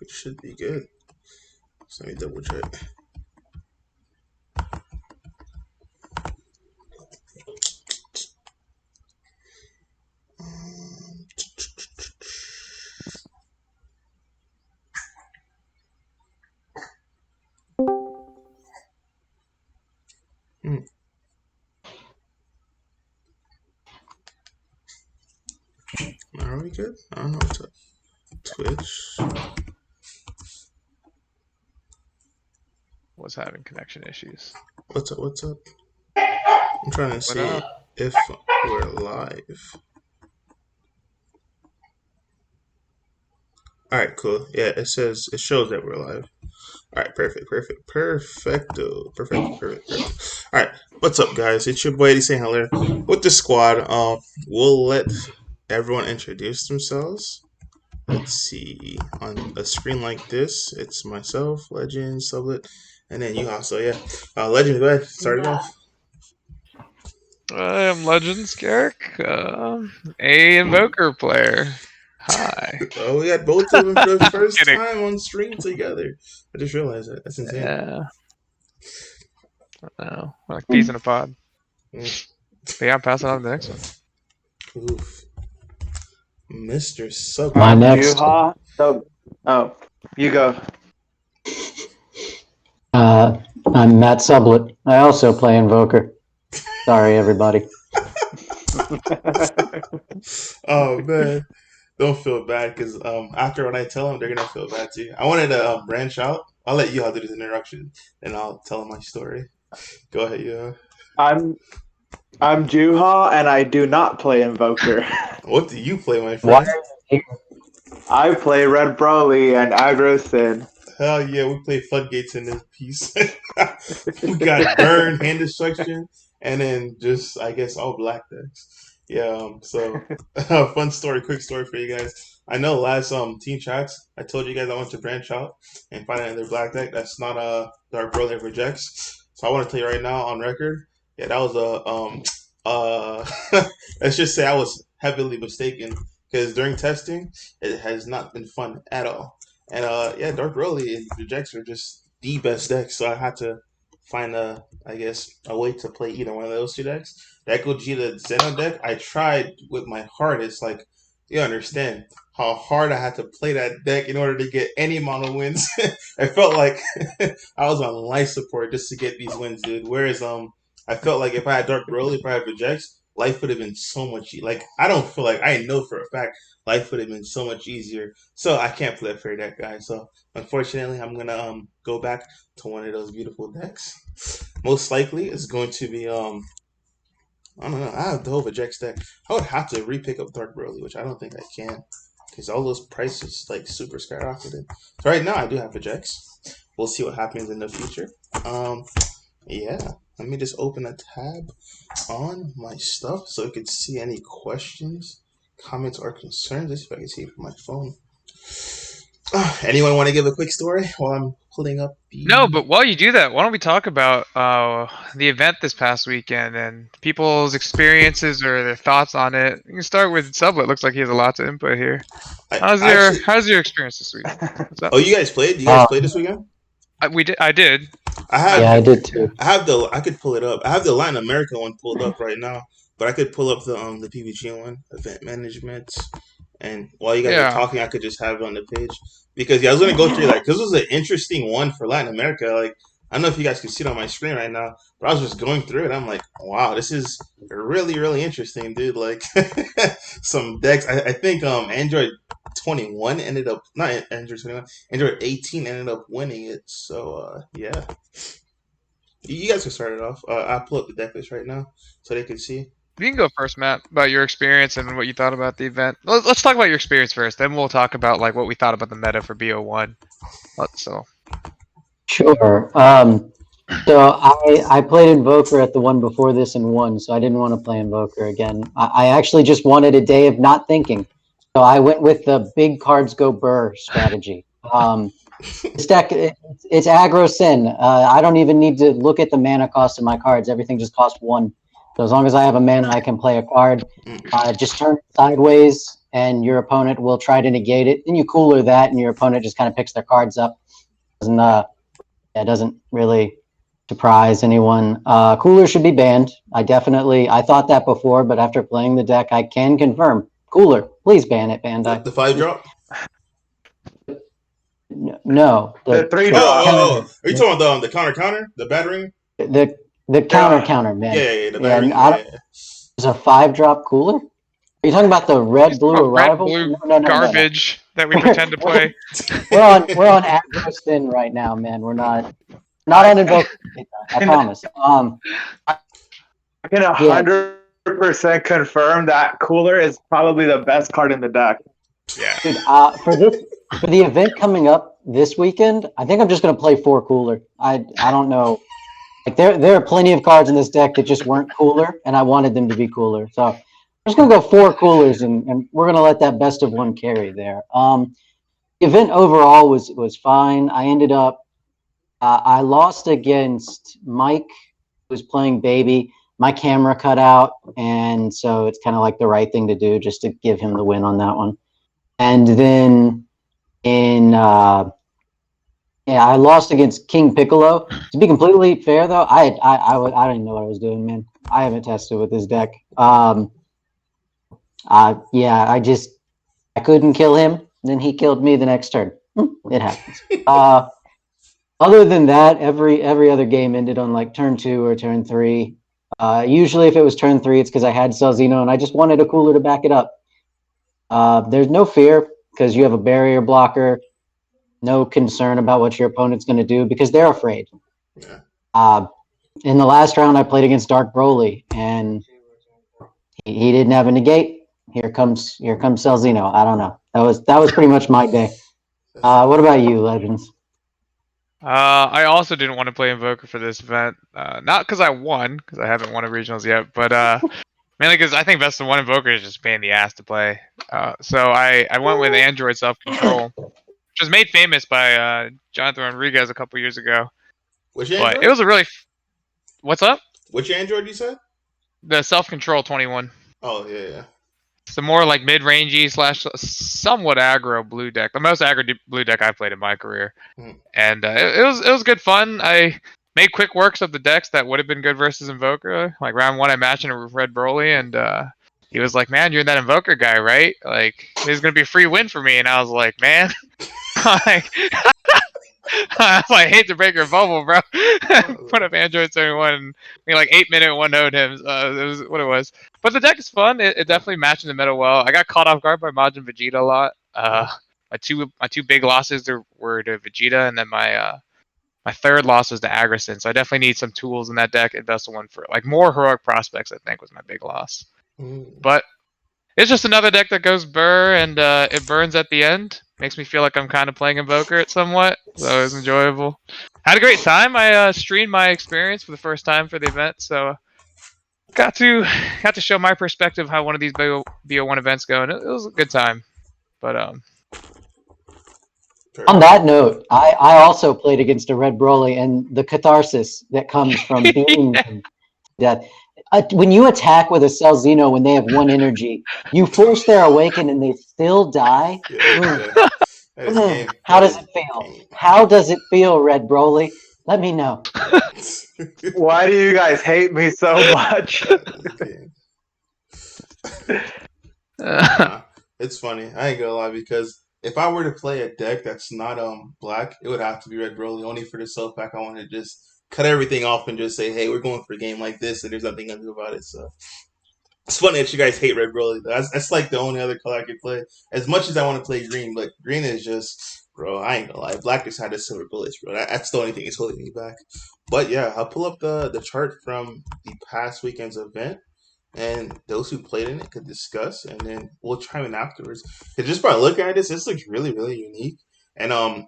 It should be good. So let me double check. Are we good? I don't know what's up. Twitch. Was having connection issues. What's up? What's up? I'm trying to see if we're live. All right, cool. Yeah, it shows that we're live. All right, perfecto. All right, what's up, guys? It's your boy Eddie saying Hilaire with the squad. We'll let everyone introduce themselves. Let's see, on a screen like this, it's myself, Legend, Sublett, and then Juha. So yeah, Legend, go ahead, start it off. I am Legend Scarrick, a Invoker player. Hi. Oh, we got both of them for the first time on stream together. I just realized that. That's insane. Yeah. Oh, like peas in a pod. But yeah, I'm passing on to the next one. Oof. Mr. Sublett. My next. Juha. Oh, you go. I'm Matt Sublett. I also play Invoker. Sorry, everybody. Oh man, don't feel bad because after when I tell them, they're gonna feel bad too. I wanted to branch out. I'll let you all do this introduction, and I'll tell them my story. Go ahead, yeah. I'm Juha, and I do not play Invoker. What do you play, my friend? I play Red Broly and Aggro Sin. Hell yeah, we play Floodgates in this piece. We got Burn, Hand Destruction, and then just, I guess, all black decks. Yeah, so, fun story, quick story for you guys. I know last team chats, I told you guys I want to branch out and find another black deck that's not a Dark Broly that rejects. So I want to tell you right now on record, yeah, that was let's just say I was heavily mistaken because during testing, it has not been fun at all. And yeah, Dark Broly and Rejects are just the best decks, so I had to find a way to play either one of those two decks. The Echo Vegeta Zeno deck, I tried with my hardest. Like, you understand how hard I had to play that deck in order to get any amount of wins. I felt like I was on life support just to get these wins, dude. Whereas I felt like if I had Dark Broly, if I had Rejects, life would have been so much like I don't feel like I know for a fact life would have been so much easier. So I can't play that for that guy. So unfortunately, I'm gonna go back to one of those beautiful decks. Most likely, it's going to be I don't know. I have the whole Vegeks deck. I would have to repick up Dark Broly, which I don't think I can because all those prices like super skyrocketed. So right now, I do have Vegeks. We'll see what happens in the future. Yeah. Let me just open a tab on my stuff so I can see any questions, comments, or concerns. Let's see if I can see it from my phone. Anyone want to give a quick story while I'm pulling up the... No, but while you do that, why don't we talk about the event this past weekend and people's experiences or their thoughts on it? You can start with Sublett. Looks like he has a lot to input here. How's your experience this week? Oh, you guys played? You guys played this weekend? I did. I did too. I could pull it up. I have the Latin America one pulled up right now, but I could pull up the PVG one, event management. And while you guys are talking, I could just have it on the page because I was gonna go through like this was an interesting one for Latin America. Like I don't know if you guys can see it on my screen right now, but I was just going through it. I'm like, wow, this is really really interesting, dude. Like some decks. I think Android 21 ended up not Android 21, Android 18 ended up winning it. So yeah, you guys can start it off. I'll pull up the deck list right now so they can see. You can go first, Matt, about your experience and what you thought about the event. Let's talk about your experience first, then we'll talk about like what we thought about the meta for BO1. So sure. So I played Invoker at the one before this and won, so I didn't want to play Invoker again. I actually just wanted a day of not thinking, so I went with the big cards go burr strategy. This deck, it's aggro sin. I don't even need to look at the mana cost of my cards. Everything just costs 1. So as long as I have a mana, I can play a card. Just turn it sideways. and your opponent will try to negate it. Then you cooler that, and your opponent just kind of picks their cards up. It doesn't really surprise anyone. Cooler should be banned. I thought that before, but after playing the deck, I can confirm. Cooler, please ban it, Bandai. The 5-drop? No. The 3-drop. Oh. Are you talking about the counter? The battering? The counter, man. Yeah, the battering. There's a 5-drop cooler? Are you talking about the red blue arrival? Red blue garbage that we pretend to play. We're on aggro spin right now, man. We're not on invoke. I promise. I can 100% confirm that cooler is probably the best card in the deck. Yeah. Dude, for the event coming up this weekend, I think I'm just gonna play 4 cooler. I don't know. Like there are plenty of cards in this deck that just weren't cooler, and I wanted them to be cooler. So I'm just gonna go 4 coolers, and we're gonna let that best of 1 carry there. The event overall was fine. I ended up I lost against Mike, who was playing Baby. My camera cut out, and so it's kind of like the right thing to do, just to give him the win on that one. And then I lost against King Piccolo. To be completely fair, though, I don't even know what I was doing, man. I haven't tested with this deck. I couldn't kill him. Then he killed me the next turn. It happens. Other than that, every other game ended on like turn 2 or turn 3. Usually, if it was turn 3, it's because I had Celzino and I just wanted a cooler to back it up. There's no fear because you have a barrier blocker. No concern about what your opponent's going to do because they're afraid. Yeah. In the last round, I played against Dark Broly, and he didn't have a negate. Here comes Celzino. I don't know. That was pretty much my day. What about you, Legends? I also didn't want to play Invoker for this event. Not because I won, because I haven't won a regionals yet, but mainly because I think best of 1 Invoker is just a pain in the ass to play. So I went with Android Self-Control, which was made famous by Jonathan Rodriguez a couple years ago. Which Android? But it was a really... What's up? Which Android you said? The Self-Control 21. Oh, yeah. It's a more like mid-rangey / somewhat aggro blue deck. The most aggro blue deck I've played in my career. And it was good fun. I made quick works of the decks that would have been good versus Invoker. Like round 1, I matched it with Red Broly, and he was like, "Man, you're that Invoker guy, right? Like, this is gonna be a free win for me." And I was like, "Man, I hate to break your bubble, bro." Put up Android 71, and like 8-minute 1-0'd him. It was what it was. But the deck is fun. It definitely matched in the meta well. I got caught off guard by Majin Vegeta a lot. My two big losses were to Vegeta, and then my third loss was to Agrison. So I definitely need some tools in that deck. Invest in 1 for like more heroic prospects. I think was my big loss. But it's just another deck that goes burr, and it burns at the end. Makes me feel like I'm kind of playing Invoker it somewhat. So it was enjoyable. Had a great time. I streamed my experience for the first time for the event. So got to show my perspective how one of these BO1 events go, and it was a good time. But on that note, I also played against a Red Broly, and the catharsis that comes from being death. When you attack with a Celzino when they have 1 energy, you force their awaken and they still die. How does it feel? How does it feel, Red Broly? Let me know. Why do you guys hate me so much? It's funny. I ain't gonna lie, because if I were to play a deck that's not black, it would have to be Red Broly. Only for the self pack, I want to just cut everything off and just say, "Hey, we're going for a game like this, and there's nothing I can do about it." So it's funny that you guys hate Red Broly. That's like the only other color I can play. As much as I want to play green, but green is just, bro, I ain't gonna lie. Black just had the silver bullets, bro. That's the only thing that's holding me back. But yeah, I'll pull up the chart from the past weekend's event, and those who played in it could discuss, and then we'll chime in afterwards. Because just by looking at this looks really, really unique. And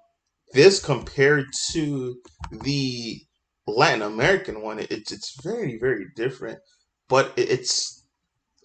this compared to the Latin American one, it's very, very different. But it's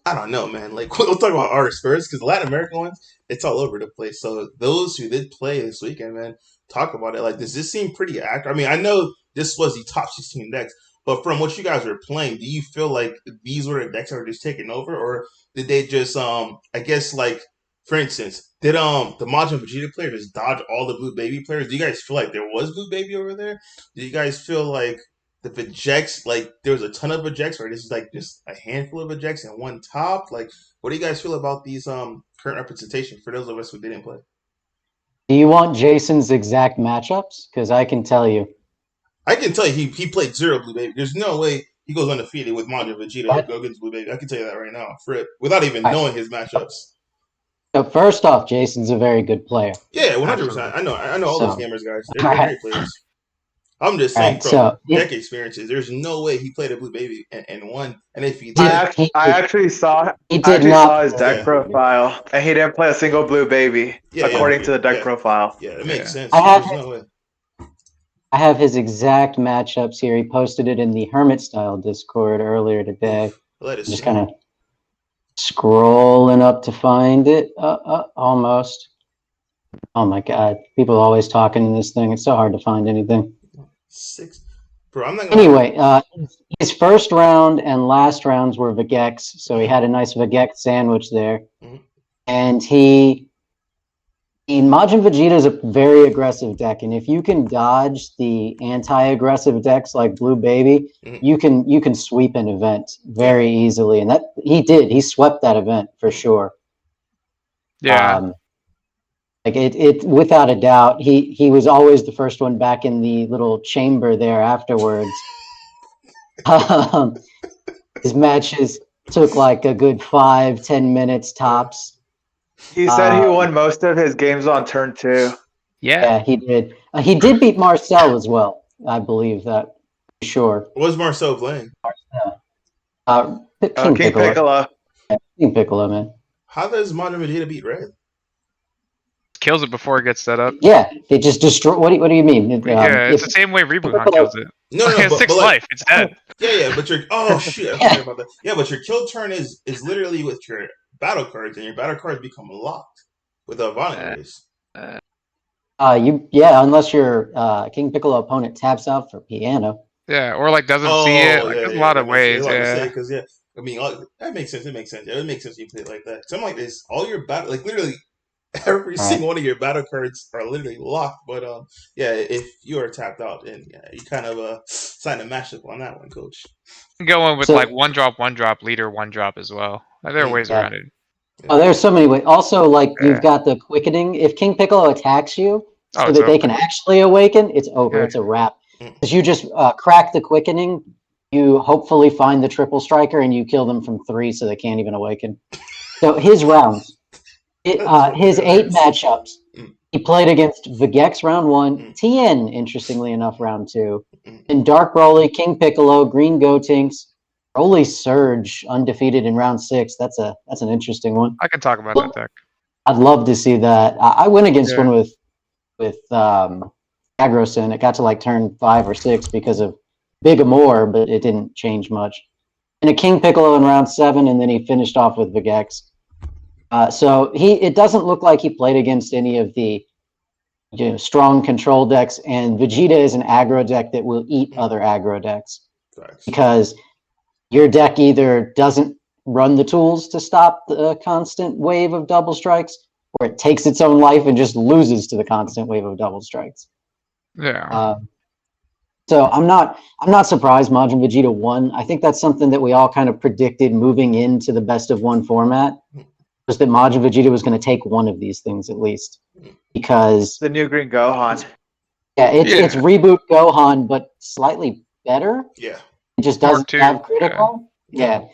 I don't know, man. Like, we'll talk about ours first, because the Latin American ones, it's all over the place. So those who did play this weekend, man, talk about it. Like, does this seem pretty accurate? I mean, I know this was the top 16 decks, but from what you guys were playing, do you feel like these were the decks that were just taking over, or did they just, I guess, like, for instance, did the Majin Vegeta player just dodge all the Blue Baby players? Do you guys feel like there was Blue Baby over there? Do you guys feel like the Vegeks, like there was a ton of Vegeks, or this is like just a handful of Vegeks and one top? Like, what do you guys feel about these current representation for those of us who didn't play? Do you want Jason's exact matchups? Because I can tell you. I can tell you he played zero Blue Baby. There's no way he goes undefeated with Majin Vegeta against Blue Baby. I can tell you that right now, without even knowing his matchups. So first off, Jason's a very good player. Yeah, 100%. I know all those gamers guys. They're great players. I'm just saying, from deck experiences, there's no way he played a Blue Baby and won. And if he did, I actually saw his deck profile, and he didn't play a single Blue Baby according to the deck profile. Yeah, it makes sense. There's no way. I have his exact matchups here. He posted it in the Hermit Style Discord earlier today. Just kind of scrolling up to find it. Almost. Oh my god. People are always talking in this thing. It's so hard to find anything. 6. Bro, I'm not gonna anyway, his first round and last rounds were Vegex, so he had a nice Vegex sandwich there. Mm-hmm. And Majin Vegeta is a very aggressive deck, and if you can dodge the anti-aggressive decks like Blue Baby, you can sweep an event very easily, and that he did. He swept that event for sure. Yeah, like it without a doubt. He was always the first one back in the little chamber there afterwards. His matches took like a good 5-10 minutes tops. He said he won most of his games on turn 2. Yeah, he did. He did beat Marcel as well. I believe that. Sure. What was Marcel playing? King Piccolo. Yeah, King Piccolo, man. How does Majin Vegeta beat Red? Kills it before it gets set up. Yeah, they just destroy. What do you mean? It's the same way Reboot kills it. No, it has 6 life. It's dead. Yeah, but your sorry about that. Yeah, but your kill turn is literally with your battle cards, and your battle cards become locked with a violent race. Unless your King Piccolo opponent taps out for piano. Yeah, or like doesn't see it. Like, there's a lot of ways. Because I mean, that makes sense. It makes sense. It makes sense you play it like that. Something like this, all your battle, like literally every single one of your battle cards are literally locked. But if you are tapped out, and you kind of sign a matchup on that one, Coach. Going with like 1-drop, leader 1-drop as well. There are ways around it. Oh, there's so many ways. Also, like you've got the quickening. If King Piccolo attacks you, so that they can actually awaken, it's over. It's a wrap. Because you just crack the quickening, you hopefully find the triple striker, and you kill them from 3, so they can't even awaken. So his rounds, his 8 matchups. He played against Vegex round 1, Tien, interestingly enough, round 2, and Dark Broly, King Piccolo, Green Gotenks, Broly Surge, undefeated in round 6. That's an interesting one. I can talk about that deck. I'd love to see that. I went against one with Agrosin. It got to like turn 5 or 6 because of Big Amor, but it didn't change much. And a King Piccolo in round 7, and then he finished off with Vegex. So it doesn't look like he played against any of the strong control decks, and Vegeta is an aggro deck that will eat other aggro decks. Because your deck either doesn't run the tools to stop the constant wave of double strikes, or it takes its own life and just loses to the constant wave of double strikes. Yeah. So I'm not surprised Majin Vegeta won. I think that's something that we all kind of predicted moving into the best of 1 format, was that Majin Vegeta was going to take one of these things at least, because the new Green Gohan. Yeah, it's reboot Gohan, but slightly better. Yeah. It just doesn't have critical. Yeah.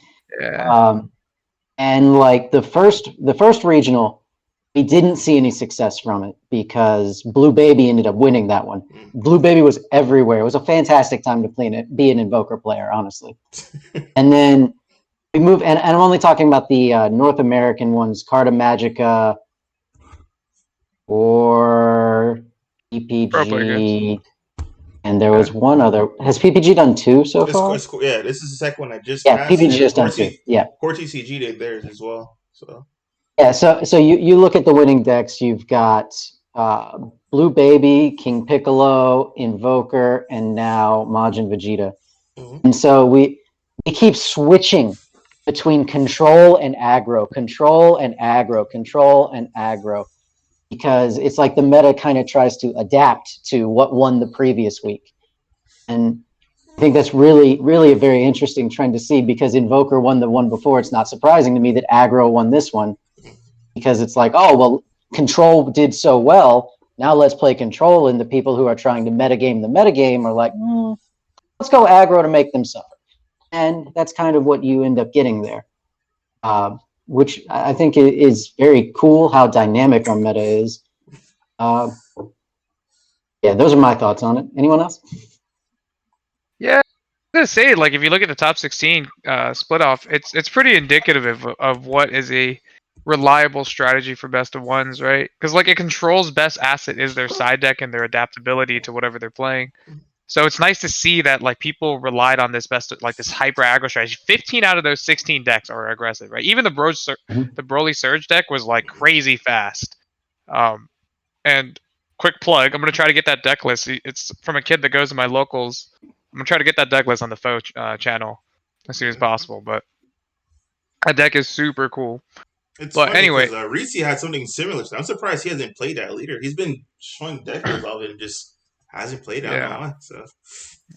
And like the first regional, we didn't see any success from it because Blue Baby ended up winning that one. Blue Baby was everywhere. It was a fantastic time to be an Invoker player, honestly. And then we move, and I'm only talking about the North American ones, Carta Magica or PPG. And there was one other. Has PPG done 2 so far? Yeah, this is the second one I just. Yeah, PPG just done 2. Yeah, Core TCG did theirs as well. So. Yeah, so you look at the winning decks. You've got Blue Baby, King Piccolo, Invoker, and now Majin Vegeta. And so we keep switching between control and aggro, control and aggro, control and aggro, because it's like the meta kind of tries to adapt to what won the previous week. And I think that's really, really a very interesting trend to see, because Invoker won the one before. It's not surprising to me that aggro won this one, because it's like, oh, well, control did so well. Now let's play control, and the people who are trying to metagame the metagame are like, let's go aggro to make them suffer. And that's kind of what you end up getting there, which I think is very cool how dynamic our meta is. Yeah, those are my thoughts on it. Anyone else? Yeah, I'm gonna say, like, if you look at the top 16 split off, it's pretty indicative of what is a reliable strategy for best of ones, right? Because like a control's best asset is their side deck and their adaptability to whatever they're playing. So it's nice to see that like people relied on this this hyper aggro strategy. 15 out of those 16 decks are aggressive, right? Even the Broly Surge deck was like crazy fast. And quick plug, I'm gonna try to get that deck list. It's from a kid that goes to my locals. I'm gonna try to get that deck list on the Faux channel as soon as possible. But that deck is super cool. It's But funny anyway, because Reese had something similar. So I'm surprised he hasn't played that leader. He's been showing deck lists of it and just hasn't played that. Yeah. So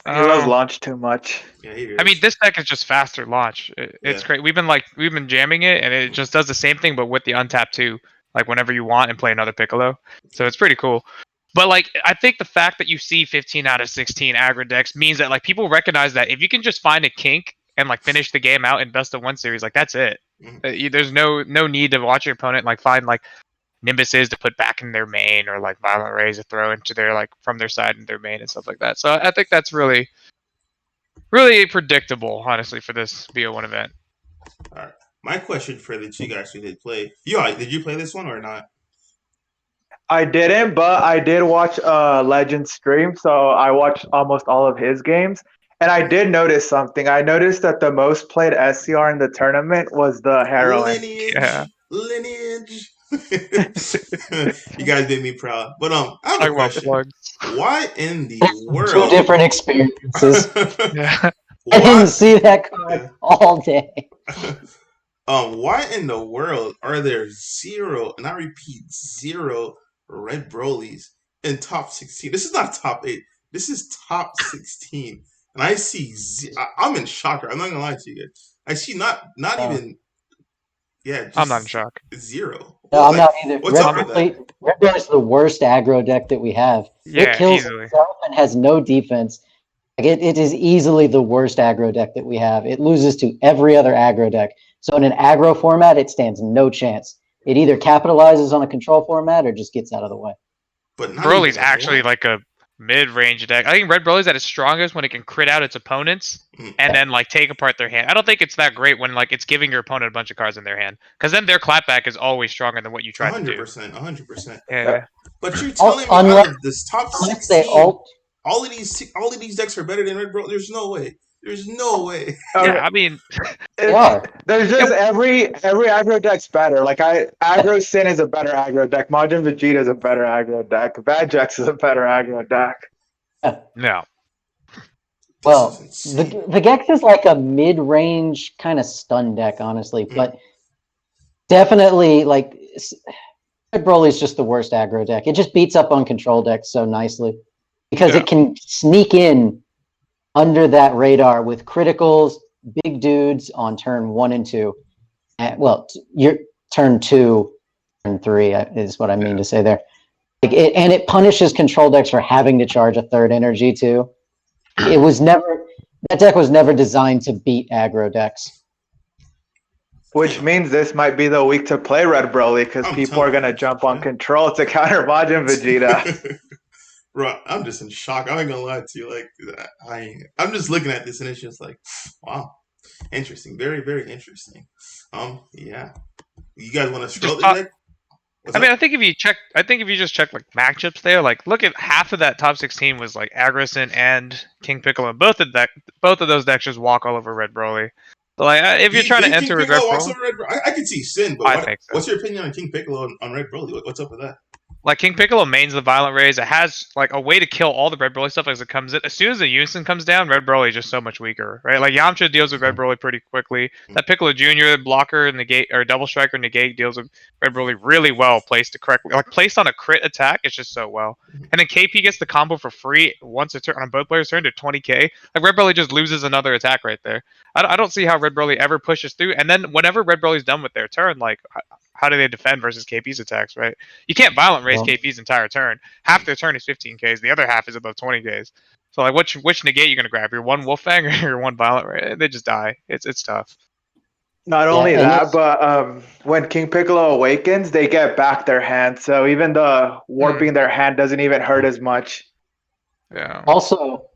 He loves launch too much. yeah, he is. I mean, this deck is just faster launch. It's Yeah. great. We've been jamming it, and it just does the same thing, but with the untap too. Like whenever you want and play another Piccolo. So it's pretty cool. But like, I think the fact that you see 15 out of 16 aggro decks means that like people recognize that if you can just find a kink and like finish the game out in best of one series, like that's it. There's no need to watch your opponent like find like Nimbuses to put back in their main, or like Violent Rays to throw into their like from their side in their main and stuff like that. So I think that's really predictable, honestly, for this BO1 event. All right. My question for the two guys who did play, did you play this one or not? I didn't, but I did watch Legend stream, so I watched almost all of his games. And I did notice something. I noticed that the most played SCR in the tournament was the heroine. Lineage. You guys made me proud. But I have a question. Why in the world? Two different experiences. Yeah. I didn't see that card all day. Why in the world are there zero, and I repeat, zero red Brolys in top 16? This is not top 8. This is top 16. And I see, I'm in shock. I'm not gonna lie to you guys. I see not even, I'm not in shock. Zero. No, I'm not either. What's up with that? Red Bull is the worst aggro deck that we have. Yeah, it kills easily. itself and has no defense. Like it is easily the worst aggro deck that we have. It loses to every other aggro deck. So in an aggro format, it stands no chance. It either capitalizes on a control format or just gets out of the way. But Broly's actually like a mid-range deck. I think Red Broly's at its strongest when it can crit out its opponents and then like take apart their hand. I don't think it's that great when like it's giving your opponent a bunch of cards in their hand, because then their clapback is always stronger than what you try to do. 100%. Yeah. But you're telling me out of this top 16, all of these decks are better than Red Broly? There's no way. There's no way. Yeah, I mean, there's just every aggro deck's better. Like aggro Sin is a better aggro deck. Majin Vegeta is a better aggro deck. Bad Jax is a better aggro deck. No. Well, the Gex is like a mid-range kind of stun deck, honestly, but definitely like Red Broly is just the worst aggro deck. It just beats up on control decks so nicely because it can sneak in under that radar with criticals, big dudes on turn 1 and 2. Well, your turn 2, turn 3 is what I mean to say there. Like and it punishes control decks for having to charge a third energy too. That deck was never designed to beat aggro decks. Which means this might be the week to play Red Broly, because people are going to jump on control to counter Majin Vegeta. Bro, I'm just in shock. I'm not gonna lie to you. Like, I'm just looking at this and it's just like, wow, interesting, very, very interesting. Yeah. You guys want to scroll this deck? I think if you just check like matchups there, like look at half of that top 16 was like Agrison and King Piccolo. Both of those decks just walk all over Red Broly. So like, if you're trying to enter with Red Broly, I can see Sin, but what's your opinion on King Piccolo on Red Broly? What's up with that? like King Piccolo mains the Violent Rays. It has like a way to kill all the Red Broly stuff as it comes in. As soon as the Unison comes down, Red Broly is just so much weaker, right? Like Yamcha deals with Red Broly pretty quickly. That Piccolo Jr. blocker negate or double striker negate deals with Red Broly really well placed to correctly, like placed on a crit attack. It's just so well. And then KP gets the combo for free once a turn on both players' turn to 20k. Like Red Broly just loses another attack right there. I don't see how Red Broly ever pushes through. And then whenever Red Broly's done with their turn, like how do they defend versus KP's attacks, right? You can't Violent Raise KP's entire turn. Half their turn is 15Ks, the other half is above 20Ks. So like which negate you gonna grab? Your one Wolfang or your one Violent Raise? They just die. It's tough. Not only that, but when King Piccolo awakens, they get back their hand. So even the warping their hand doesn't even hurt as much. Yeah. Also,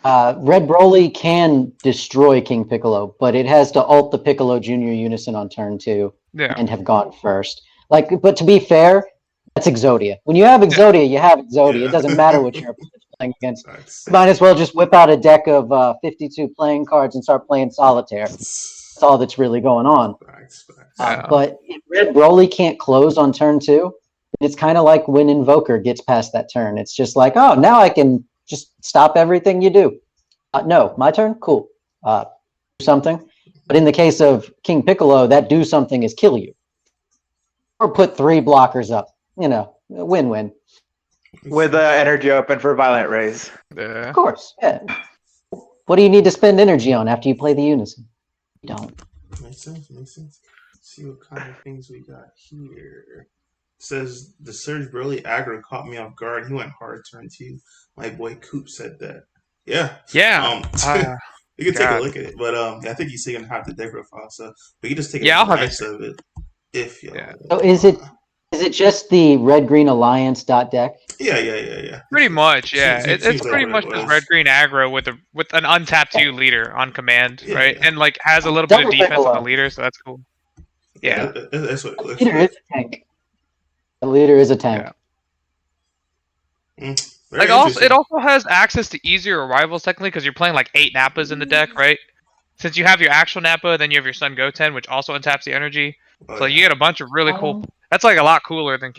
Red Broly can destroy King Piccolo, but it has to ult the Piccolo Jr. Unison on turn 2 and have gone first. Like, but to be fair, that's Exodia. When you have Exodia, you have Exodia. Yeah. It doesn't matter what you're playing against. You might as well just whip out a deck of 52 playing cards and start playing Solitaire. That's all that's really going on. But if Red Broly can't close on turn 2, it's kind of like when Invoker gets past that turn. It's just like, oh, now I can just stop everything you do. No, my turn? Cool. Do something. But in the case of King Piccolo, that do something is kill you. Or put 3 blockers up. You know, win-win. With energy open for Violent Raise. Yeah. Of course, yeah. What do you need to spend energy on after you play the Unison? You don't. Makes sense. Let's see what kind of things we got here. Says the Surge Broly aggro caught me off guard. He went hard turn 2. My boy Coop said that. Yeah. You can take a look at it, but I think he's gonna have the deck profile, so we can just take a glance of it. If you So is it just the Red Green Alliance deck? Yeah. Pretty much, yeah. It's pretty much just Red Green aggro with an untapped 2 leader on command, right? And like has a little bit of defense on the leader, so that's cool. Yeah. That's what it looks like. Is a tank. The leader is a tank. Yeah. Like it also has access to easier arrivals technically because you're playing like 8 Nappas in the deck, right? Since you have your actual Nappa, then you have your Sun Goten, which also untaps the energy. So you get a bunch of really cool. That's like a lot cooler than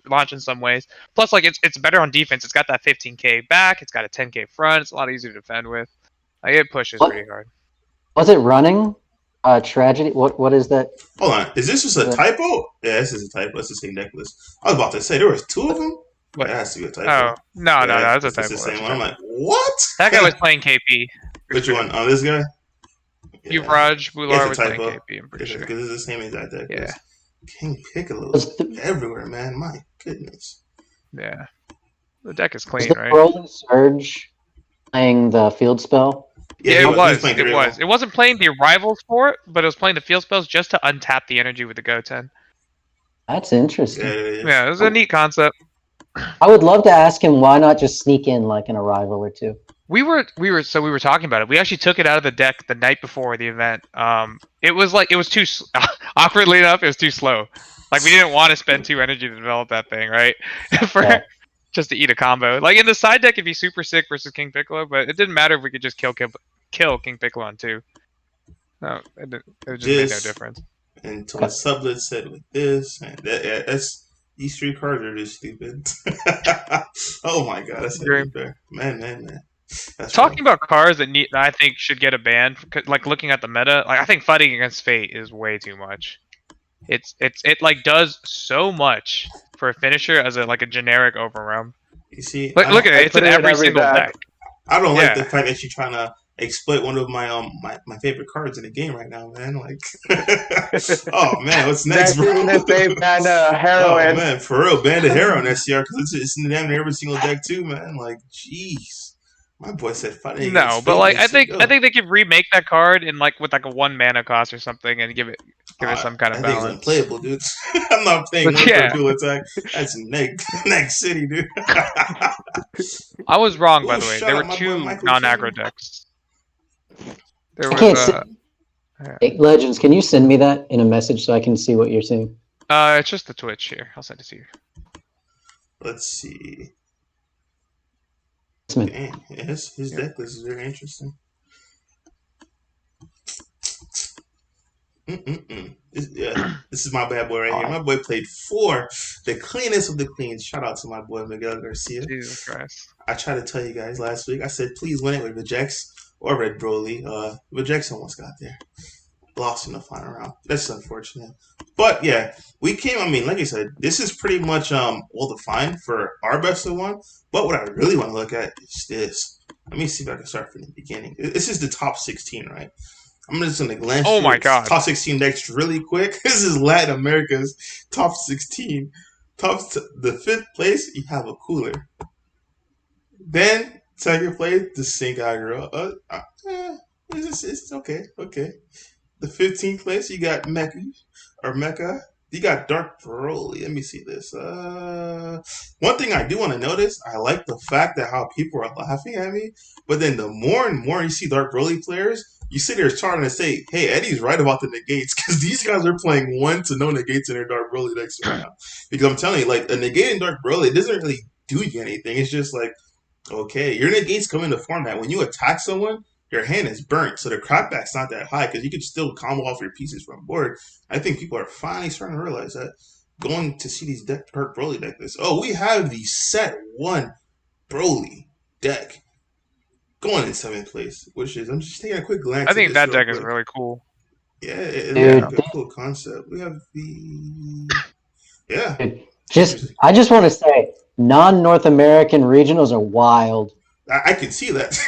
Launch in some ways. Plus, like it's better on defense. It's got that 15k back. It's got a 10k front. It's a lot easier to defend with. Like it pushes pretty hard. Was it running? Tragedy. What is that? Hold on. Is this just a typo? Yeah, this is a typo. It's the same deck list. I was about to say there was 2 of them. What? That has to be a typo. Oh no, that's a typo. It's the same one. I'm like, what? That guy was playing KP. Which one? Oh, this guy. Yuvraj Bular was playing KP. I'm pretty sure because it's the same exact deck. Yeah. King Piccolo's everywhere, man. My goodness. Yeah. The deck is clean, was right? Broly Surge playing the field spell? Yeah, it was. It wasn't playing the arrivals for it, but it was playing the field spells just to untap the energy with the Goten. That's interesting. Yeah, it was a neat concept. I would love to ask him why not just sneak in like an arrival or 2. We were talking about it. We actually took it out of the deck the night before the event. It was too awkwardly enough. It was too slow. Like we didn't want to spend 2 energy to develop that thing, right? Just to eat a combo. Like in the side deck, it'd be super sick versus King Piccolo, but it didn't matter if we could just kill King Piccolo on 2. No, it just made no difference. And to what Sublett said with this, and that's these 3 cards are just stupid. Oh my god, that's fair. Man. That's talking about cards that I think should get a ban. Like looking at the meta, like I think fighting against Fate is way too much. It like does so much for a finisher as a generic overrealm. You see, look at it. It's in every single deck. I don't like the fact that you're trying to exploit one of my my favorite cards in the game right now, man. Like, oh man, what's next, bro? Heroin. Oh man, for real, ban the Heroin SCR because it's in damn near every single deck too, man. Like, jeez. My boy said fighting. No, but like I think they could remake that card in with a 1 mana cost or something and give it some kind of balance. I think it's unplayable, dude. I'm not playing one for dual attack. That's next city, dude. I was wrong, by the way. There were 2 non-aggro decks. There was. Hey, Legends, can you send me that in a message so I can see what you're seeing? It's just the Twitch here. I'll send it to you. Let's see. Dang, his deck list is very interesting. This is my bad boy right here. My boy played 4, the cleanest of the cleans. Shout out to my boy Miguel Garcia. Jesus Christ. I tried to tell you guys last week. I said please win it with Regex or Red Broly. Regex almost got there. Lost in the final round. That's unfortunate. But yeah, we came. I mean, like I said, this is pretty much well defined for our best of 1. But what I really want to look at is this. Let me see if I can start from the beginning. This is the top 16, right? I'm just gonna glance Oh through my God. top 16 decks really quick. This is Latin America's top 16. The 5th place, you have a cooler. Then 2nd place, the Sink Aggro. It's okay. The 15th place, you got Mecha. You got Dark Broly. Let me see this. One thing I do want to notice, I like the fact that how people are laughing at me. But then the more and more you see Dark Broly players, you sit there starting to say, hey, Eddie's right about the negates. Because these guys are playing 1 to no negates in their Dark Broly decks right now. Because I'm telling you, like, a negate in Dark Broly, it doesn't really do you anything. It's just like, okay, your negates come into format. When you attack someone, your hand is burnt, so the crackback's not that high because you can still combo off your pieces from board. I think people are finally starting to realize that. Going to see these Dark Broly deck lists. Oh, we have the set 1 Broly deck going in 7th place, which is, I'm just taking a quick glance. I think that deck is really cool. Yeah, it's a cool concept. We have the I just want to say, non-North American regionals are wild. I can see that.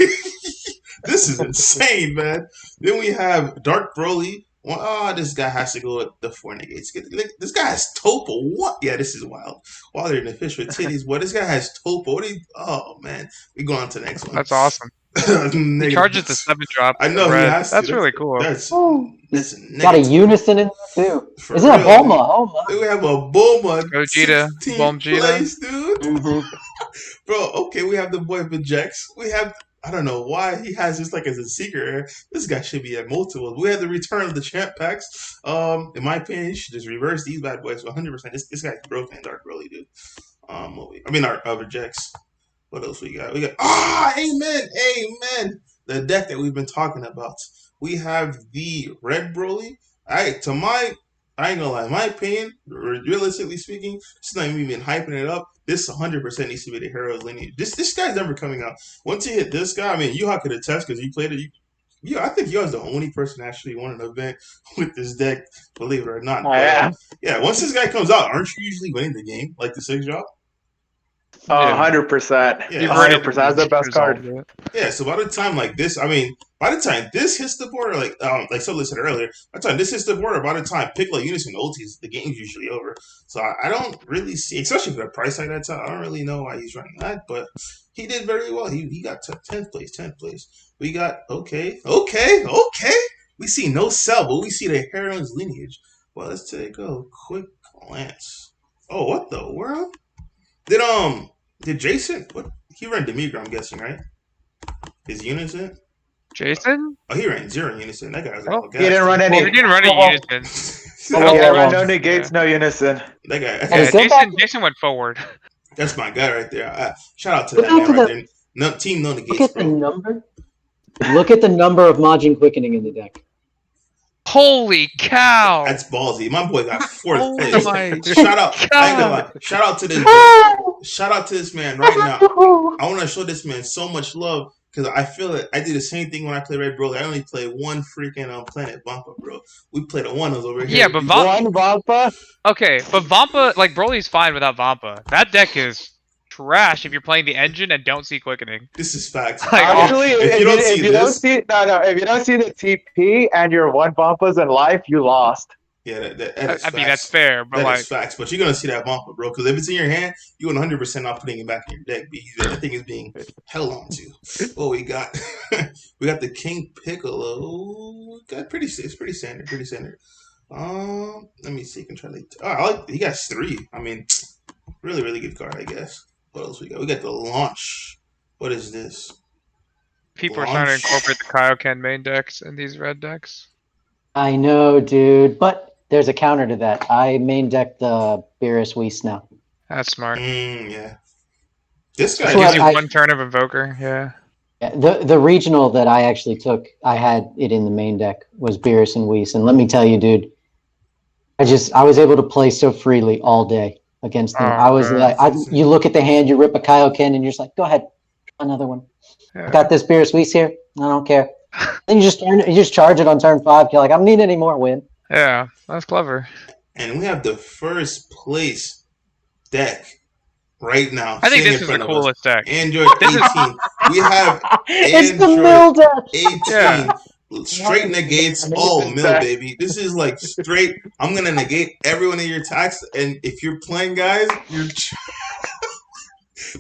This is insane, man. Then we have Dark Broly. This guy has to go with the 4 negates. This guy has Topo. What? Yeah, this is wild. While they're in the fish with titties, boy, this guy has Topo. Oh, man. We go on to the next one. That's awesome. He charges the 7-drop. I know, he has to. That's really cool. That's got a unison in there, too. Is it a Bulma? We have a Bulma. Gogeta. Place, dude. Mm-hmm. Bro, okay, we have the boy Vegex. We have... I don't know why he has this like as a secret. This guy should be at multiples. We have the return of the champ packs. In my opinion, you should just reverse these bad boys 100%. This guy's broken, Dark Broly, dude. Our other Jax. What else we got? Amen. The deck that we've been talking about. We have the Red Broly. I ain't gonna lie. In my opinion, realistically speaking, it's not even hyping it up. This 100% needs to be the hero's lineage. This guy's never coming out. Once you hit this guy, I mean, Juha could attest because you played it. I think Juha's the only person that actually won an event with this deck, believe it or not. Yeah, once this guy comes out, aren't you usually winning the game, like the 6 drop? 100%. Yeah, 100%. That's the best card. Yeah, so by the time like this, I mean, by the time this hits the board, like Sublett said earlier, by the time this hits the board, or by the time Piccolo Unison ultis, the game's usually over. So I don't really see, especially for a price like that, I don't really know why he's running that, but he did very well. He got 10th place. We got, okay. We see no cell, but we see the hero's lineage. Well, let's take a quick glance. Oh, what the world? Did Jason? What he ran Demigra? I'm guessing, right? His unison. Jason? Oh, he ran 0 unison. That guy was all gas. He didn't run any. He didn't run a unison. He didn't run no negates, no unison. That guy. Yeah, Jason went forward. That's my guy right there. Shout out to that man right there. No, team no negates. Look at the number. Look at the number of Majin quickening in the deck. Holy cow! That's ballsy. My boy got 4th place. My Shout out! I ain't gonna lie. Shout out to this. Shout out to this man right now. I want to show this man so much love because I feel it. I do the same thing when I play Red Broly. I only play one freaking planet Vampa, bro. We play the one over here. Yeah, but Vampa. Okay, but Vampa, like Broly's fine without Vampa. That deck is trash if you're playing the engine and don't see quickening. This is facts. Actually, if you don't see the TP and you're 1 Vampas in life, you lost. Yeah, I mean that's fair, but that is facts. But you're gonna see that Vampa, bro. Because if it's in your hand, you 100% not putting it back in your deck. That thing is being held on to. What we got? We got the King Piccolo. Got it's pretty standard. Let me see. He got 3. I mean, really good card, I guess. What else we got? We got the launch. What is this? People are trying to incorporate the Kaioken main decks in these red decks. I know, dude, but there's a counter to that. I main deck the Beerus Whis now. That's smart. Yeah. This guy gives you 1 turn of Invoker. Yeah. The regional that I actually took, I had it in the main deck, was Beerus and Whis. And let me tell you, dude, I was able to play so freely all day against them. I was like, you look at the hand, you rip a Kaioken, and you're just like, go ahead, another one. Yeah. I got this Beerus Whis here. I don't care. Then you just charge it on turn 5. You're like, I don't need any more. Win. Yeah, that's clever. And we have the first place deck right now. I think this is the coolest deck. Android 18. We have It's the mill deck. 18. Yeah. Straight negates all mill, baby. This is like straight. I'm gonna negate every one of your attacks, and if you're playing, guys,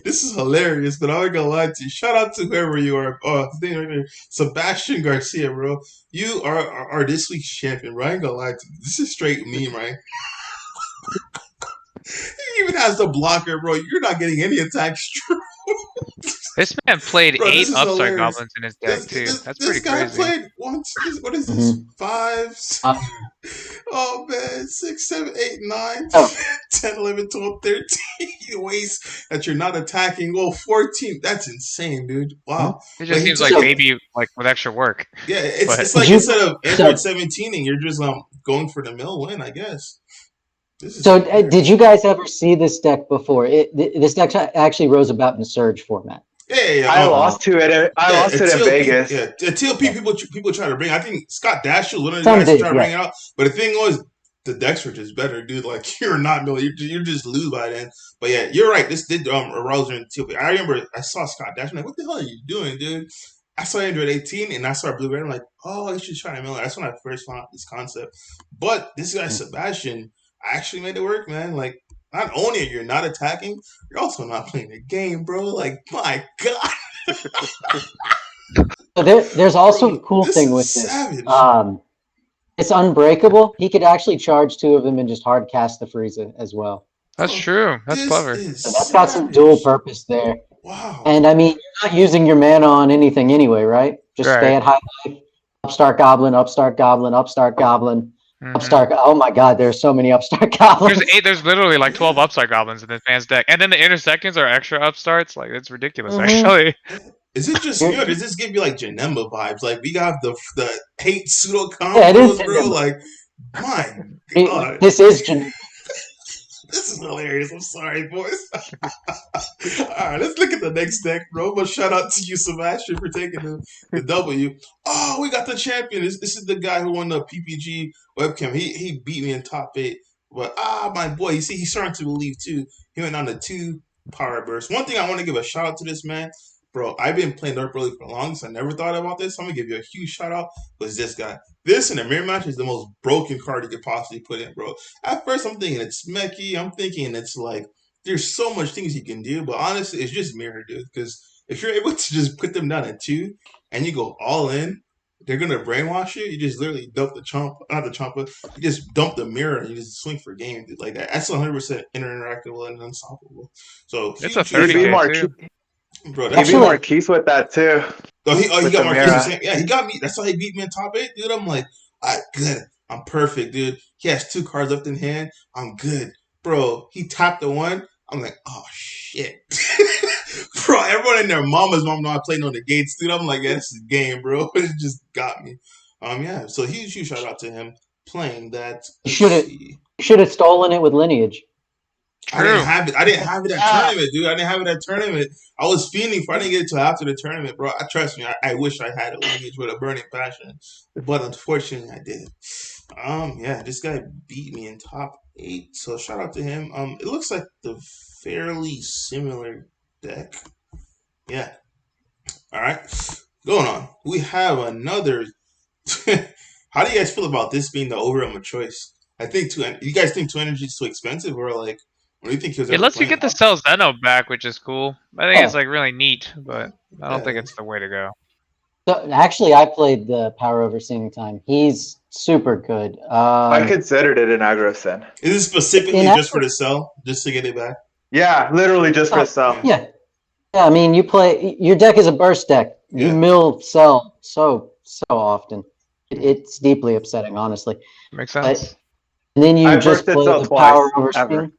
this is hilarious. But I'm not gonna lie to you. Shout out to whoever you are. Oh, his name right there, Sebastian Garcia, bro. You are this week's champion, bro. I ain't gonna lie to you. This is straight meme, right? He even has the blocker, bro. You're not getting any attacks true. This man played Bro, 8 Upstart hilarious. Goblins in his deck, too. That's pretty crazy. This guy played once. What is this? 5? Oh, man. 6, 7, 8, 9, 10, 11, 12, 13 ways that you're not attacking. Well, 14. That's insane, dude. Wow. It just seems like maybe like with extra work. Yeah, it's like instead of Android 17ing, you're just going for the mill win, I guess. So, did you guys ever see this deck before? This deck actually rose about in the Surge format. Yeah. I lost to it. I lost it in Vegas. Yeah, TLP people try to bring. I think Scott Dash was one of the guys trying to bring it out. But the thing was, the decks were just better, dude. Like you're not really, you're just lose by then. But yeah, you're right. This did arouse in TLP. I remember I saw Scott Dash. I'm like, what the hell are you doing, dude? I saw Android 18 and I saw Blue Red. I'm like, oh, you should try Miller. That's when I first found out this concept. But this guy Sebastian actually made it work, man. Like, not only you're not attacking, you're also not playing the game, bro. Like, my God. There's also a cool thing with savage. this. It's unbreakable. He could actually charge 2 of them and just hard cast the Frieza as well. That's true. That's clever. So that's got some dual purpose there. Wow. And I mean, you're not using your mana on anything anyway, right? Just stay at high life. Upstart Goblin, Upstart Goblin, Upstart Goblin. Upstart. Oh my God, there's so many Upstart Goblins. There's literally like 12 Upstart Goblins in this man's deck, and then the interseconds are extra Upstarts. Like it's ridiculous, actually. Is it just good? Does this give you like Janemba vibes? Like we got the hate pseudo combos, bro. Like my God, this is Janemba. This is hilarious. I'm sorry, boys. All right, let's look at the next deck, bro. But shout out to you, Sebastian, for taking the W. Oh, we got the champion. This is the guy who won the PPG webcam. He beat me in top 8. But my boy, you see, he's starting to believe too. He went on the 2 power burst. One thing I want to give a shout out to this man, bro. I've been playing Dark Broly for long, so I never thought about this. So I'm gonna give you a huge shout out. Was this guy? This in a mirror match is the most broken card you could possibly put in, bro. At first, I'm thinking it's Meki. I'm thinking it's like there's so much things you can do, but honestly, it's just mirror, dude. Because if you're able to just put them down at 2 and you go all in, they're gonna brainwash you. You just literally dump not the chomp, but you just dump the mirror and you just swing for game, dude. Like that. That's 100% interactable and unstoppable. So it's a 30K too. Bro, he beat Marquise with that too. Oh, he got Marquise. Yeah, he got me. That's why he beat me in top 8, dude. I'm like, all right, good. I'm perfect, dude. He has 2 cards left in hand. I'm good. Bro, he tapped the 1. I'm like, oh, shit. Bro, everyone in their mama's mom know I play no negates, dude. I'm like, yeah, this is a game, bro. It just got me. Yeah, so huge shout out to him playing that. You should have stolen it with Lineage. True. I didn't have it at tournament, dude. I didn't have it at tournament. I was fiending for. I didn't get it till after the tournament, bro. Trust me. I wish I had a Lineage with a burning passion, but unfortunately, I didn't. Yeah, this guy beat me in top 8, so shout out to him. It looks like the fairly similar deck. Yeah. All right, going on. We have another. How do you guys feel about this being the overwhelming choice? I think you guys think 2 energy is too expensive, or like. What do you think he was it lets you get the Cell Zeno back, which is cool. I think it's like really neat, but I don't think it's the way to go. So actually, I played the Power Over Seeing Time. He's super good. I considered it an aggro sin. Is it specifically just for the Cell, just to get it back? Yeah, literally just for the Cell. Yeah. I mean, your deck is a burst deck. You mill Cell so often. It's deeply upsetting, honestly. Makes sense. And then you just play the Power Over Seeing.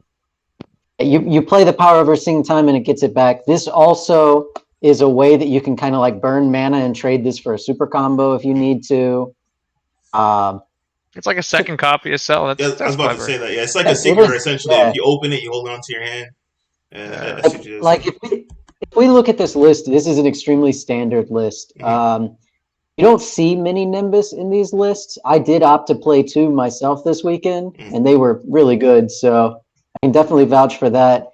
You play the Power Over Seeing Time and it gets it back. This also is a way that you can kind of like burn mana and trade this for a super combo if you need to. It's like a second copy of Cell. Yeah, That's I was about clever. to say that. Yeah, it's like a secret rare, essentially. Yeah. If you open it, you hold it onto your hand. Yeah. Like if we look at this list, this is an extremely standard list. You don't see many Nimbus in these lists. I did opt to play 2 myself this weekend, and they were really good. So I can definitely vouch for that.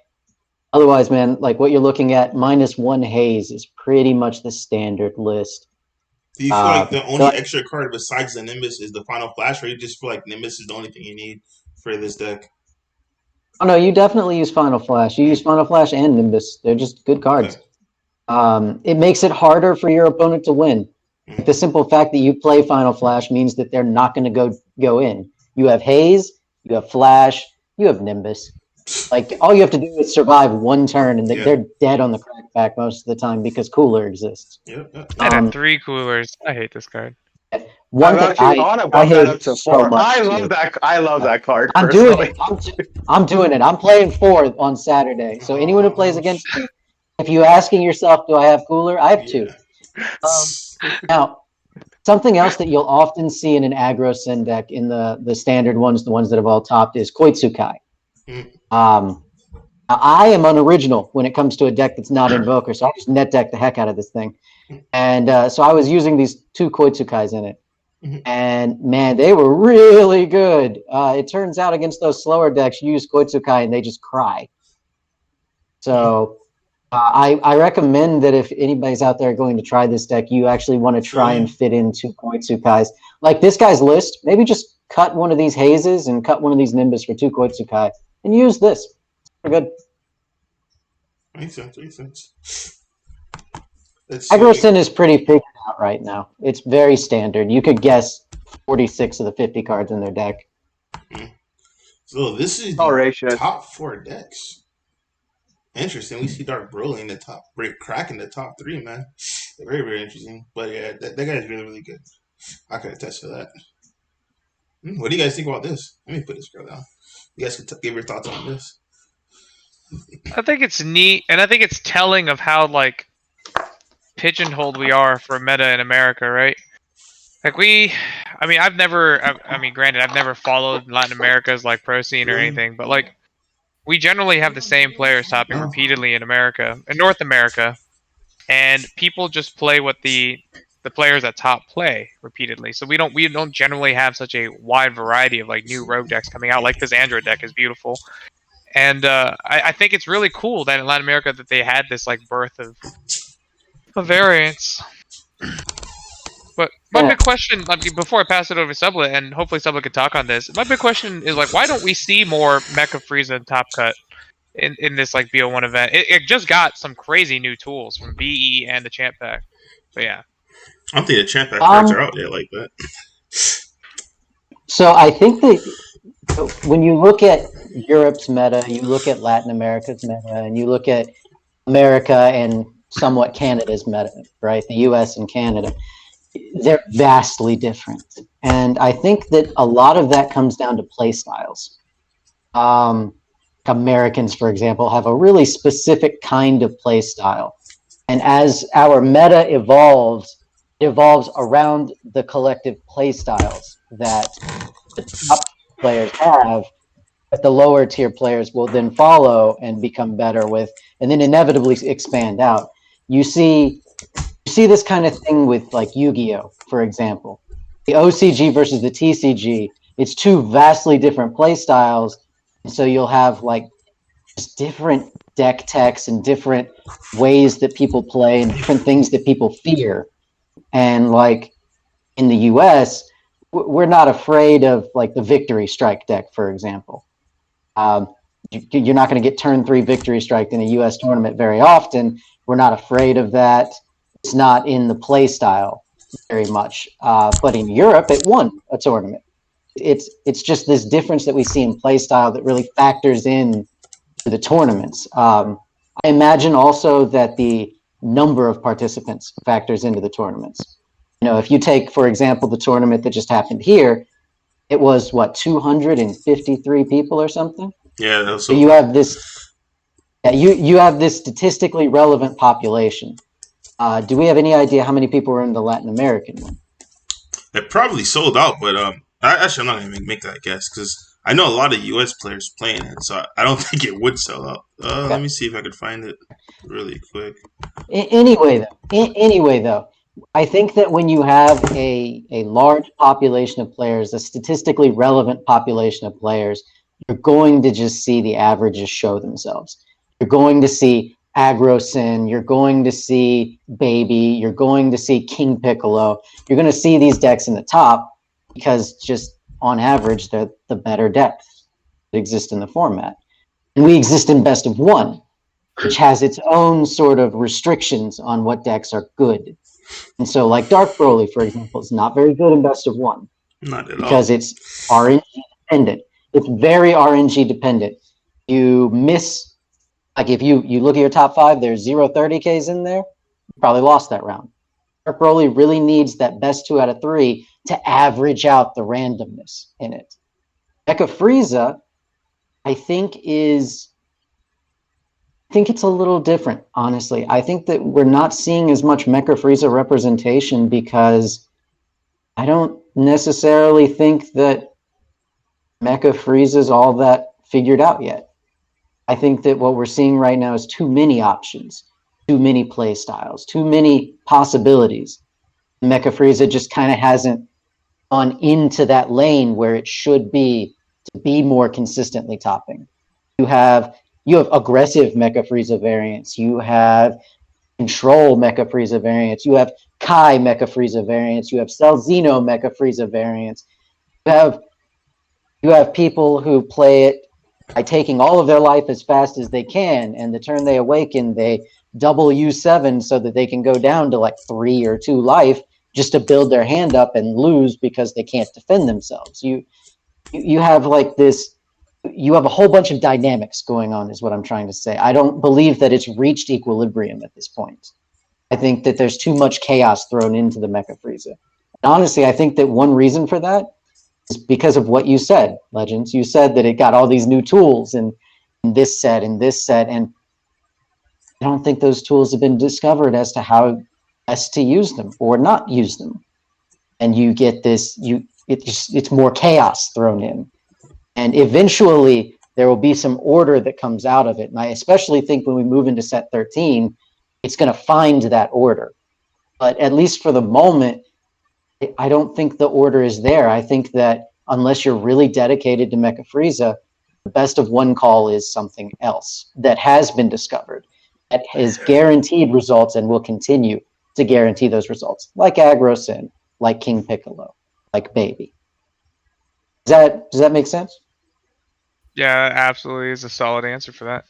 Otherwise, man, like what you're looking at, -1 haze is pretty much the standard list. Do you feel like the only extra card besides the Nimbus is the Final Flash, or you just feel like Nimbus is the only thing you need for this deck? Oh no, you definitely use Final Flash. You use Final Flash and Nimbus. They're just good cards. Okay. It makes it harder for your opponent to win. The simple fact that you play Final Flash means that they're not going to go in. You have Haze, you have Flash, you have Nimbus. Like all you have to do is survive 1 turn, and they're dead on the crackback most of the time because Cooler exists. And 3 coolers. I hate this card. One thing I hate up to 4. So much, I love that. I love that card. I'm doing it. I'm doing it. I'm playing 4 on Saturday. So anyone who plays against me, if you're asking yourself, do I have Cooler? I have 2. Now, something else that you'll often see in an aggro Sin deck in the standard ones, the ones that have all topped, is Koitsukai. I am unoriginal when it comes to a deck that's not Invoker, so I just net deck the heck out of this thing. And so I was using these 2 Koitsukais in it. And man, they were really good. It turns out against those slower decks, you use Koitsukai and they just cry. So I recommend that if anybody's out there going to try this deck, you actually want to try and fit in 2 Koitsukais. Like this guy's list, maybe just cut one of these Hazes and cut one of these Nimbus for 2 Koitsukai and use this. We're good. Makes sense. Aggro Sin is pretty figured out right now. It's very standard. You could guess 46 of the 50 cards in their deck. So this is the top 4 decks. Interesting. We see Dark Broly in the top, cracking the top 3, man. Very, very interesting. But yeah, that guy's really, really good. I can attest to that. What do you guys think about this? Let me put this girl down. You guys can give your thoughts on this. I think it's neat, and I think it's telling of how like pigeonholed we are for meta in America, right? Like I've never followed Latin America's like pro scene or anything, but like we generally have the same players topping repeatedly in America, in North America, and people just play what the players at top play repeatedly. So we don't generally have such a wide variety of like new rogue decks coming out. Like this Android deck is beautiful. And I think it's really cool that in Latin America that they had this like birth of variants. But my big question, before I pass it over to Sublett, and hopefully Sublett can talk on this, my big question is like, why don't we see more Mecha Frieza and Top Cut in this like BO1 event? It just got some crazy new tools from BE and the Champ Pack. But yeah, I don't think the Champ Pack cards are out yet like that. So I think that when you look at Europe's meta, you look at Latin America's meta, and you look at America and somewhat Canada's meta, right? The US and Canada, they're vastly different. And I think that a lot of that comes down to play styles. Americans, for example, have a really specific kind of play style. And as our meta evolves, it evolves around the collective play styles that the top players have, that the lower tier players will then follow and become better with, and then inevitably expand out. You see this kind of thing with like Yu-Gi-Oh, for example. The OCG versus the TCG, it's 2 vastly different play styles. So you'll have like just different deck techs and different ways that people play and different things that people fear. And like in the US, we're not afraid of like the Victory Strike deck, for example. You're not going to get turn 3 Victory Strike in a US tournament very often. We're not afraid of that. It's not in the play style very much. But in Europe, it won a tournament. It's just this difference that we see in play style that really factors in to the tournaments. I imagine also that the number of participants factors into the tournaments. You know, if you take, for example, the tournament that just happened here, it was what, 253 people or something? Yeah, so you have this. You have this statistically relevant population. Do we have any idea how many people were in the Latin American one? It probably sold out, but I'm not gonna make that guess because I know a lot of U.S. players playing it, so I don't think it would sell out. Okay. Let me see if I could find it really quick. Anyway, though, I think that when you have a large population of players, a statistically relevant population of players, you're going to just see the averages show themselves. You're going to see Aggro Sin, you're going to see Baby, you're going to see King Piccolo. You're going to see these decks in the top because just on average, they're the better decks that exist in the format. And we exist in best of one, which has its own sort of restrictions on what decks are good. And so, like Dark Broly, for example, is not very good in best of one. Not at because all. it's RNG dependent. It's very RNG dependent. You miss, like if you look at your top 5, there's 0-30Ks in there, you probably lost that round. Dark Broly really needs that best 2 out of 3 to average out the randomness in it. Mecha Frieza, I think it's a little different, honestly. I think that we're not seeing as much Mecha Frieza representation because I don't necessarily think that Mecha Frieza is all that figured out yet. I think that what we're seeing right now is too many options, too many play styles, too many possibilities. Mecha Frieza just kind of hasn't gone into that lane where it should be to be more consistently topping. You have aggressive Mecha Frieza variants. You have control Mecha Frieza variants. You have Kai Mecha Frieza variants. You have Cell Xeno Mecha Frieza variants. You have people who play it by taking all of their life as fast as they can, and the turn they awaken, they double U7 so that they can go down to like 3 or 2 life just to build their hand up and lose because they can't defend themselves. You have like this. You have a whole bunch of dynamics going on, is what I'm trying to say. I don't believe that it's reached equilibrium at this point. I think that there's too much chaos thrown into the Mecha Frieza. And honestly, I think that one reason for that is because of what you said, Legends. You said that it got all these new tools in this set and this set, and I don't think those tools have been discovered as to how best to use them or not use them. And you get this, it's more chaos thrown in. And eventually, there will be some order that comes out of it. And I especially think when we move into set 13, it's going to find that order. But at least for the moment, I don't think the order is there. I think that unless you're really dedicated to Mecha Frieza, the best of one call is something else that has been discovered, that is guaranteed results and will continue to guarantee those results, like Aggro Sin, like King Piccolo, like Baby. Does that make sense? Yeah, absolutely is a solid answer for that.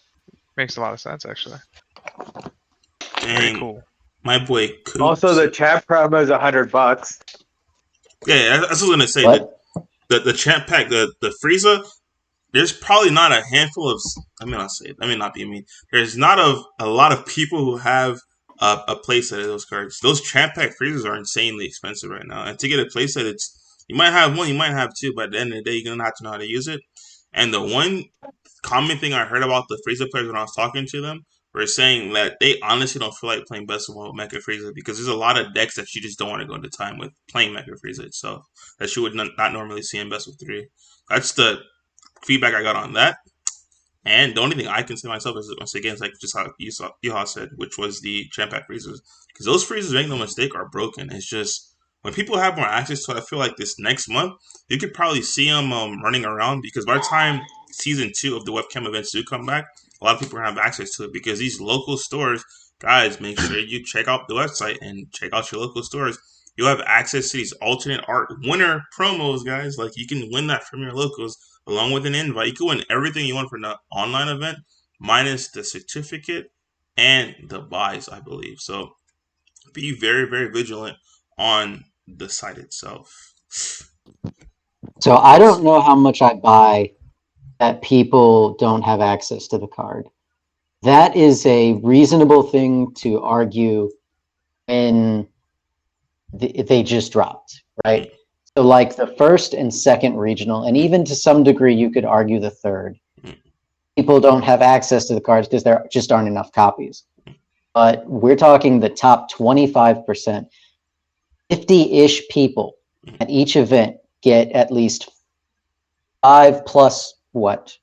Makes a lot of sense, actually. Very cool. My boy Coops. Also, the chat promo is $100. Yeah, that's what I was gonna say. The champ pack, the Frieza. There's probably not a handful of. I mean, I'll say it. I mean, not be mean. There's not a lot of people who have a playset of those cards. Those champ pack Friezas are insanely expensive right now, and to get a playset, you might have one, you might have two, but at the end of the day, you're gonna have to know how to use it. And the one common thing I heard about the Frieza players when I was talking to them were saying that they honestly don't feel like playing best of one with Mecha Frieza because there's a lot of decks that you just don't want to go into time with playing Mecha Frieza itself that you would not normally see in best of 3. That's the feedback I got on that. And the only thing I can say myself is, once again, it's like just how Juha said, which was the champ pack Friezas. Because those Friezas, make no mistake, are broken. It's just, when people have more access to it, I feel like this next month, you could probably see them running around. Because by the time Season 2 of the webcam events do come back, a lot of people have access to it. Because these local stores, guys, make sure you check out the website and check out your local stores. You'll have access to these alternate art winner promos, guys. Like, you can win that from your locals along with an invite. You can win everything you want for the online event, minus the certificate and the buys, I believe. So be very, very vigilant on the site itself. So I don't know how much I buy that people don't have access to the card. That is a reasonable thing to argue when they just dropped, right? So like the first and second regional, and even to some degree, you could argue the third. People don't have access to the cards because there just aren't enough copies. but we're talking the top 25%. 50-ish people at each event get at least 5 plus what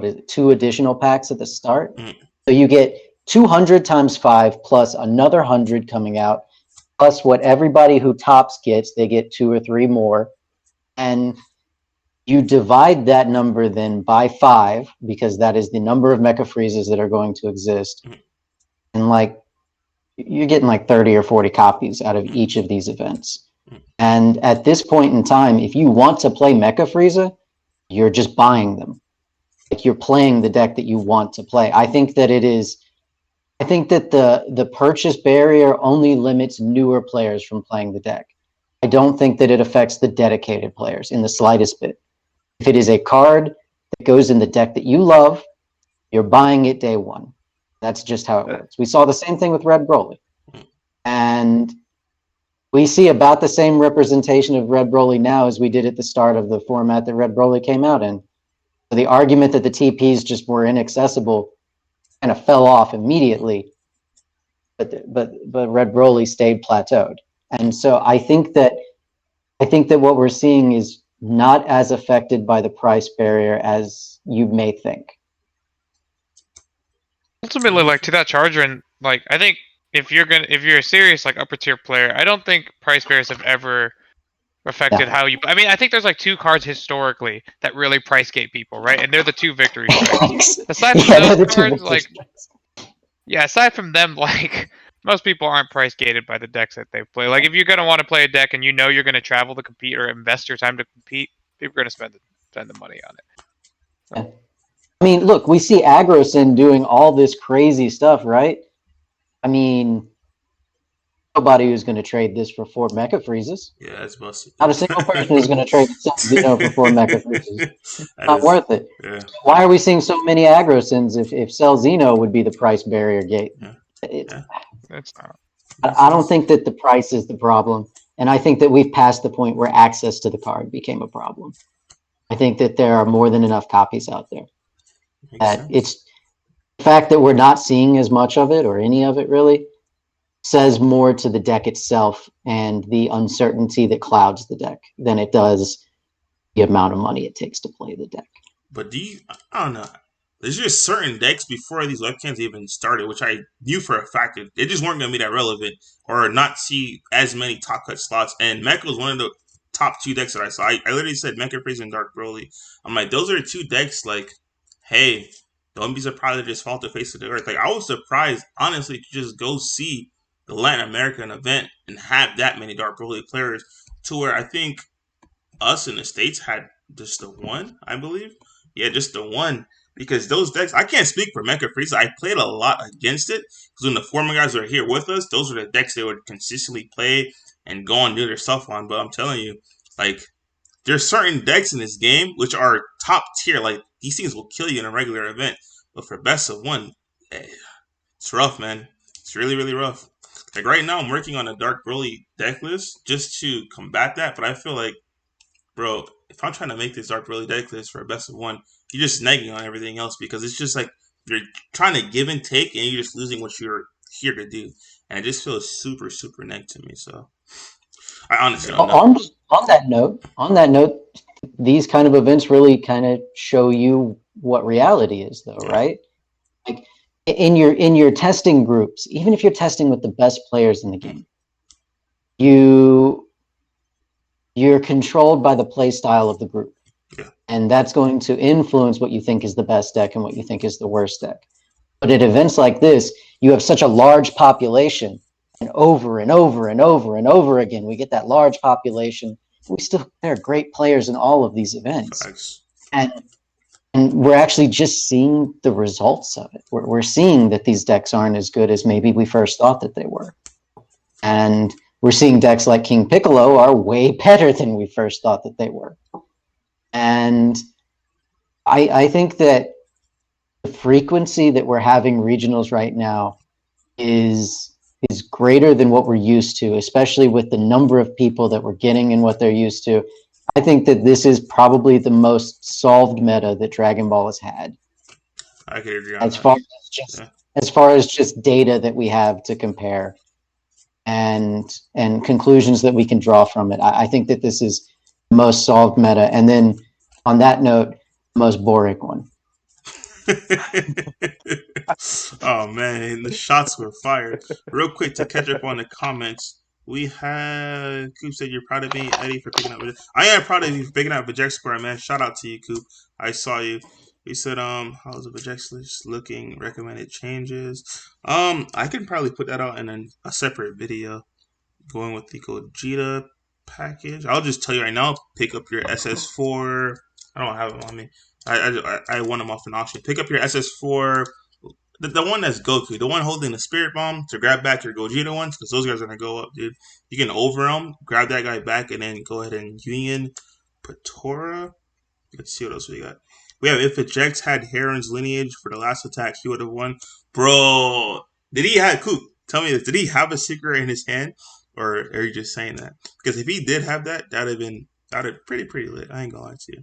is it, 2 additional packs at the start. So you get 200 times 5 plus another 100 coming out, plus what everybody who tops gets, they get 2 or 3 more. And you divide that number then by 5, because that is the number of Mecha Freezes that are going to exist. And like, you're getting like 30 or 40 copies out of each of these events. And at this point in time, if you want to play Mecha Frieza, you're just buying them. Like, you're playing the deck that you want to play. I think that the purchase barrier only limits newer players from playing the deck. I don't think that it affects the dedicated players in the slightest bit. If it is a card that goes in the deck that you love, you're buying it day one. That's just how it works. We saw the same thing with Red Broly. And we see about the same representation of Red Broly now as we did at the start of the format that Red Broly came out in. So the argument that the TPs just were inaccessible kind of fell off immediately, but Red Broly stayed plateaued. And so I think that what we're seeing is not as affected by the price barrier as you may think. Ultimately, like, to that charger, and like, I think if you're a serious like upper tier player, I don't think price barriers have ever affected how you. I mean, I think there's like 2 cards historically that really price gate people, right? And they're the 2 victory strikes. Aside from those cards, like, yeah, aside from them, like, most people aren't price gated by the decks that they play. Like, if you're gonna want to play a deck and you know you're gonna travel to compete or invest your time to compete, people are gonna spend the money on it. So. Yeah. I mean, look, we see AgroSyn doing all this crazy stuff, right? I mean, nobody who's going to trade this for 4 Mecha Freezes. Yeah, that's busted. Not a single person is going to trade Sub-Zero for 4 Mecha Freezes. It's not worth it. Yeah. Why are we seeing so many AgroSyns if Cell Xeno would be the price barrier gate? Yeah. It's not. I don't think that the price is the problem. And I think that we've passed the point where access to the card became a problem. I think that there are more than enough copies out there. It's the fact that we're not seeing as much of it, or any of it really, says more to the deck itself and the uncertainty that clouds the deck than it does the amount of money it takes to play the deck. But I don't know. There's just certain decks before these webcams even started, which I knew for a fact that they just weren't going to be that relevant or not see as many top cut slots. And Mecha was one of the top 2 decks that I saw. I literally said Mecha Freeze and Dark Broly. I'm like, those are 2 decks, like, hey, don't be surprised if just fall to face of the earth. Like, I was surprised, honestly, to just go see the Latin American event and have that many Dark Broly players, to where I think us in the States had just the one, I believe. Yeah, just the one. Because those decks, I can't speak for Mecha Freeze. I played a lot against it. Because when the former guys were here with us, those were the decks they would consistently play and go and do their stuff on. But I'm telling you, like, there's certain decks in this game which are top tier. Like, these things will kill you in a regular event. But for best of one, it's rough, man. It's really, really rough. Like, right now, I'm working on a Dark Broly deck list just to combat that. But I feel like, bro, if I'm trying to make this Dark Broly deck list for a best of one, you're just negging on everything else, because it's just like you're trying to give and take and you're just losing what you're here to do. And it just feels super, super neg to me. So I honestly don't know. On that note, these kind of events really kind of show you what reality is, though, right? Like, in your testing groups, even if you're testing with the best players in the game, you're controlled by the play style of the group. Yeah. And that's going to influence what you think is the best deck and what you think is the worst deck. But at events like this, you have such a large population, and over and over and over and over again, we get that large population. There are great players in all of these events. Thanks. And we're actually just seeing the results of it. We're seeing that these decks aren't as good as maybe we first thought that they were. And we're seeing decks like King Piccolo are way better than we first thought that they were. And I think that the frequency that we're having regionals right now is greater than what we're used to, especially with the number of people that we're getting and what they're used to. I think that this is probably the most solved meta that Dragon Ball has had. I could agree on as that. far as just as far as just data that we have to compare and conclusions that we can draw from it. I think that this is the most solved meta. And then on that note, the most boring one. Oh man, the shots were fired. Real quick to catch up on the comments, we had Coop said you're proud of me, Eddie, for picking up. I am proud of you for picking up Vajek Square, man. Shout out to you, Coop. I saw you. He said, how's the Vajek list looking? Recommended changes. I can probably put that out in a separate video. Going with the Gogeta package. I'll just tell you right now, pick up your SS4. I don't have them on me. I won them off an auction. Pick up your SS4, the one that's Goku, the one holding the Spirit Bomb, to grab back your Gogeta ones, because those guys are going to go up, dude. You can overwhelm, grab that guy back, and then go ahead and Union Patora. Let's see what else we got. We have, if Eject had Heron's lineage for the last attack, he would have won. Bro, did he have, Coop, tell me this, did he have a secret in his hand? Or are you just saying that? Because if he did have that, that'd have pretty lit. I ain't gonna lie to you.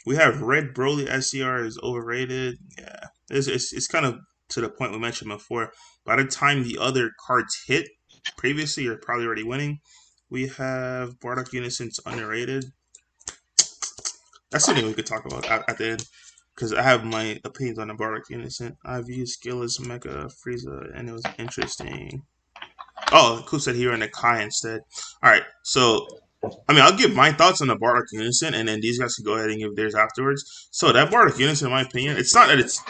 We have Red Broly SCR is overrated. Yeah, it's kind of to the point we mentioned before. By the time the other cards hit previously, you're probably already winning. We have Bardock Unison's underrated. That's something we could talk about at the end, because I have my opinions on the Bardock Unison. I've used Skillless Mecha Frieza, and it was interesting. Oh, Coop said he ran a Kai instead. All right, so I mean, I'll give my thoughts on the Bardock Unison, and then these guys can go ahead and give theirs afterwards. So that Bardock Unison, in my opinion, it's not that it's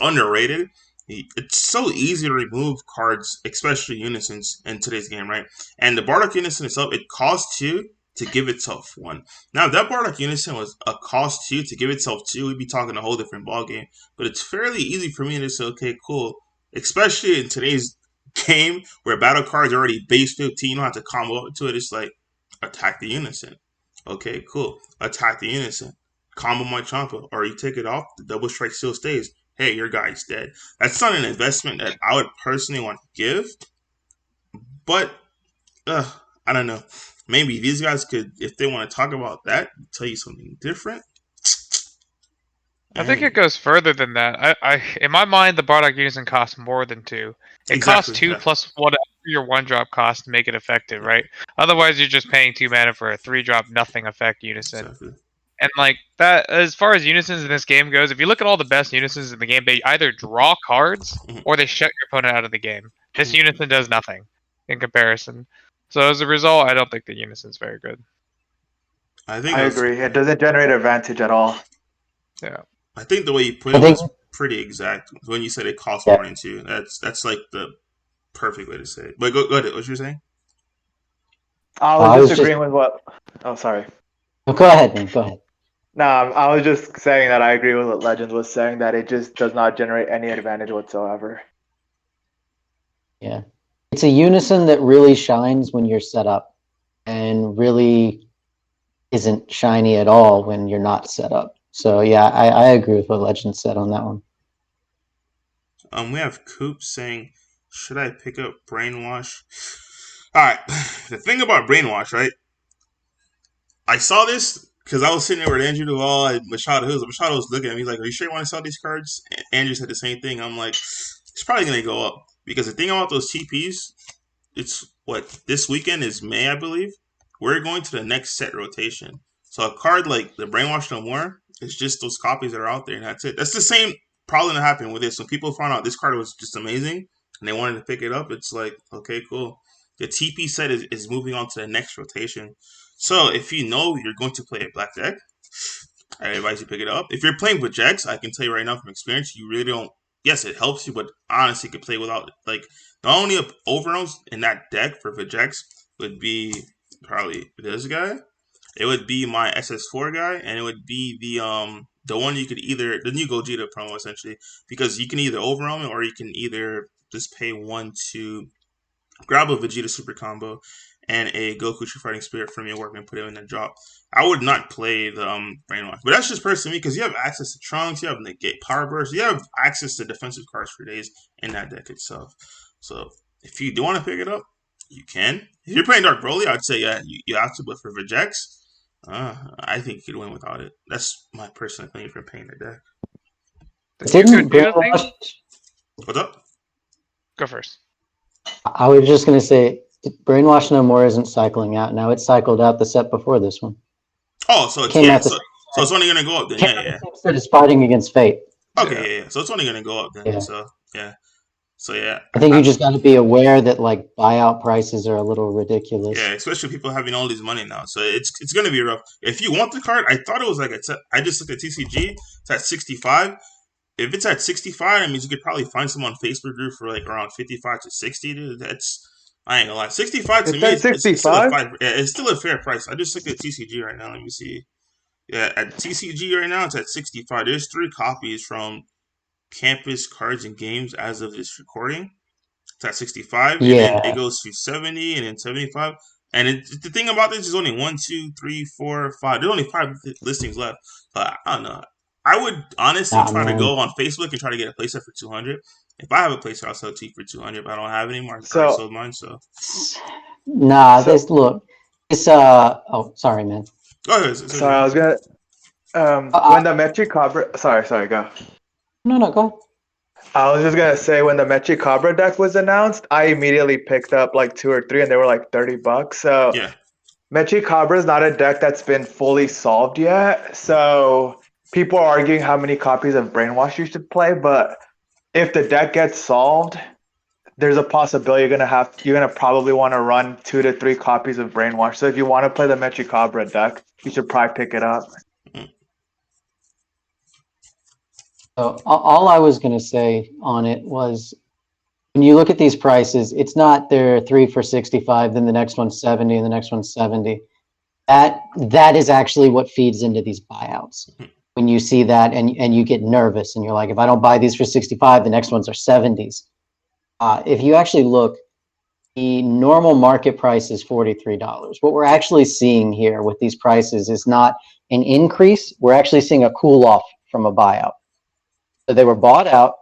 underrated. It's so easy to remove cards, especially Unisons, in today's game, right? And the Bardock Unison itself, it costs 2 to give itself 1. Now, if that Bardock Unison was a cost 2 to give itself 2, we'd be talking a whole different ballgame. But it's fairly easy for me to say, okay, cool. Especially in today's game where battle cards are already base 15, you don't have to combo up to it. It's like, attack the Unison. Okay, cool. Attack the Unison. Combo my Champa. Or you take it off, the double strike still stays. Hey, your guy's dead. That's not an investment that I would personally want to give. But, I don't know. Maybe these guys could, if they want to talk about that, tell you something different. I think it goes further than that. I in my mind, the Bardock Unison costs more than 2. It costs 2 plus whatever your 1-drop costs to make it effective, right? Otherwise, you're just paying 2 mana for a 3-drop nothing effect Unison. Exactly. And like that, as far as Unisons in this game goes, if you look at all the best Unisons in the game, they either draw cards or they shut your opponent out of the game. This Unison does nothing in comparison. So as a result, I don't think the Unison's very good. I agree. It doesn't generate advantage at all. Yeah. I think the way you put it was pretty exact. When you said it costs more than 2, that's like the perfect way to say it. But go ahead. What you were saying? I was disagreeing with what. Oh, sorry. Oh, go ahead, man. Go ahead. No, I was just saying that I agree with what Legends was saying, that it just does not generate any advantage whatsoever. Yeah. It's a Unison that really shines when you're set up and really isn't shiny at all when you're not set up. So, yeah, I agree with what Legend said on that one. We have Coop saying, should I pick up Brainwash? All right. The thing about Brainwash, right? I saw this because I was sitting there with Andrew Duvall and Machado. Machado was looking at me like, are you sure you want to sell these cards? And Andrew said the same thing. I'm like, it's probably going to go up. Because the thing about those TPs, it's what? This weekend is May, I believe. We're going to the next set rotation. So a card like the Brainwash No More, it's just those copies that are out there, and that's it. That's the same problem that happened with this. When people found out this card was just amazing, and they wanted to pick it up, it's like, okay, cool. The TP set is moving on to the next rotation. So if you know you're going to play a black deck, I advise you pick it up. If you're playing with Jax, I can tell you right now from experience, you really don't. Yes, it helps you, but honestly, you could play without it. Like, the only overruns in that deck for Vajeks would be probably this guy. It would be my SS4 guy, and it would be the one you could either, the new Gogeta promo essentially, because you can either overwhelm it or you can either just pay 1 to grab a Vegeta super combo and a Goku True Fighting Spirit from your work and put it in the drop. I would not play the Brainwash, but that's just personally me because you have access to Trunks, you have Negate Power Burst, you have access to defensive cards for days in that deck itself. So if you do want to pick it up, you can. If you're playing Dark Broly, I'd say yeah, you have to. But for Vajeks, I think you could win without it. That's my personal opinion for playing the deck. Didn't Brainwash... What's up? Go first. I was just going to say, Brainwash No More isn't cycling out now. It cycled out the set before this one. Oh, so it's Came out the so it's only gonna go up then. Yeah. Instead of fighting against Fate. Okay, yeah. So it's only gonna go up then. Yeah. So yeah. I think you just got to be aware that like buyout prices are a little ridiculous. Yeah, especially people having all this money now. So it's gonna be rough. If you want the card, I thought it was like I just looked at TCG. It's at 65. If it's at 65, that means you could probably find some on Facebook group for like around 55 to 60. Dude, I ain't gonna lie. 65 to It's me, at it's still a 65? it's still a fair price. I just looked at TCG right now. Let me see. Yeah, at TCG right now, it's at 65. There's 3 copies from Campus Cards and Games as of this recording. It's at 65, and then it goes to 70, and then 75. And the thing about this is only 1, 2, 3, 4, 5. There's only 5 listings left. But I don't know. I would honestly try to go on Facebook and try to get a playset for 200. If I have a playset, I'll sell it to you for 200. But I don't have any more. I already sold mine. So Oh, sorry, man. Go ahead. Sorry, I was gonna. When the Mechicabra. Sorry, go. No, go ahead. I was just gonna say when the Mechicabra deck was announced, I immediately picked up like 2 or 3, and they were like $30. So yeah, Mechicabra is not a deck that's been fully solved yet. So people are arguing how many copies of Brainwash you should play, but if the deck gets solved, there's a possibility you're gonna probably want to run 2 to 3 copies of Brainwash. So if you want to play the Mechicabra deck, you should probably pick it up. So all I was going to say on it was, when you look at these prices, it's not they're 3 for 65, then the next one's 70, and the next one's 70. That is actually what feeds into these buyouts. When you see that and you get nervous and you're like, if I don't buy these for 65, the next ones are 70s. If you actually look, the normal market price is $43. What we're actually seeing here with these prices is not an increase. We're actually seeing a cool off from a buyout. So they were bought out.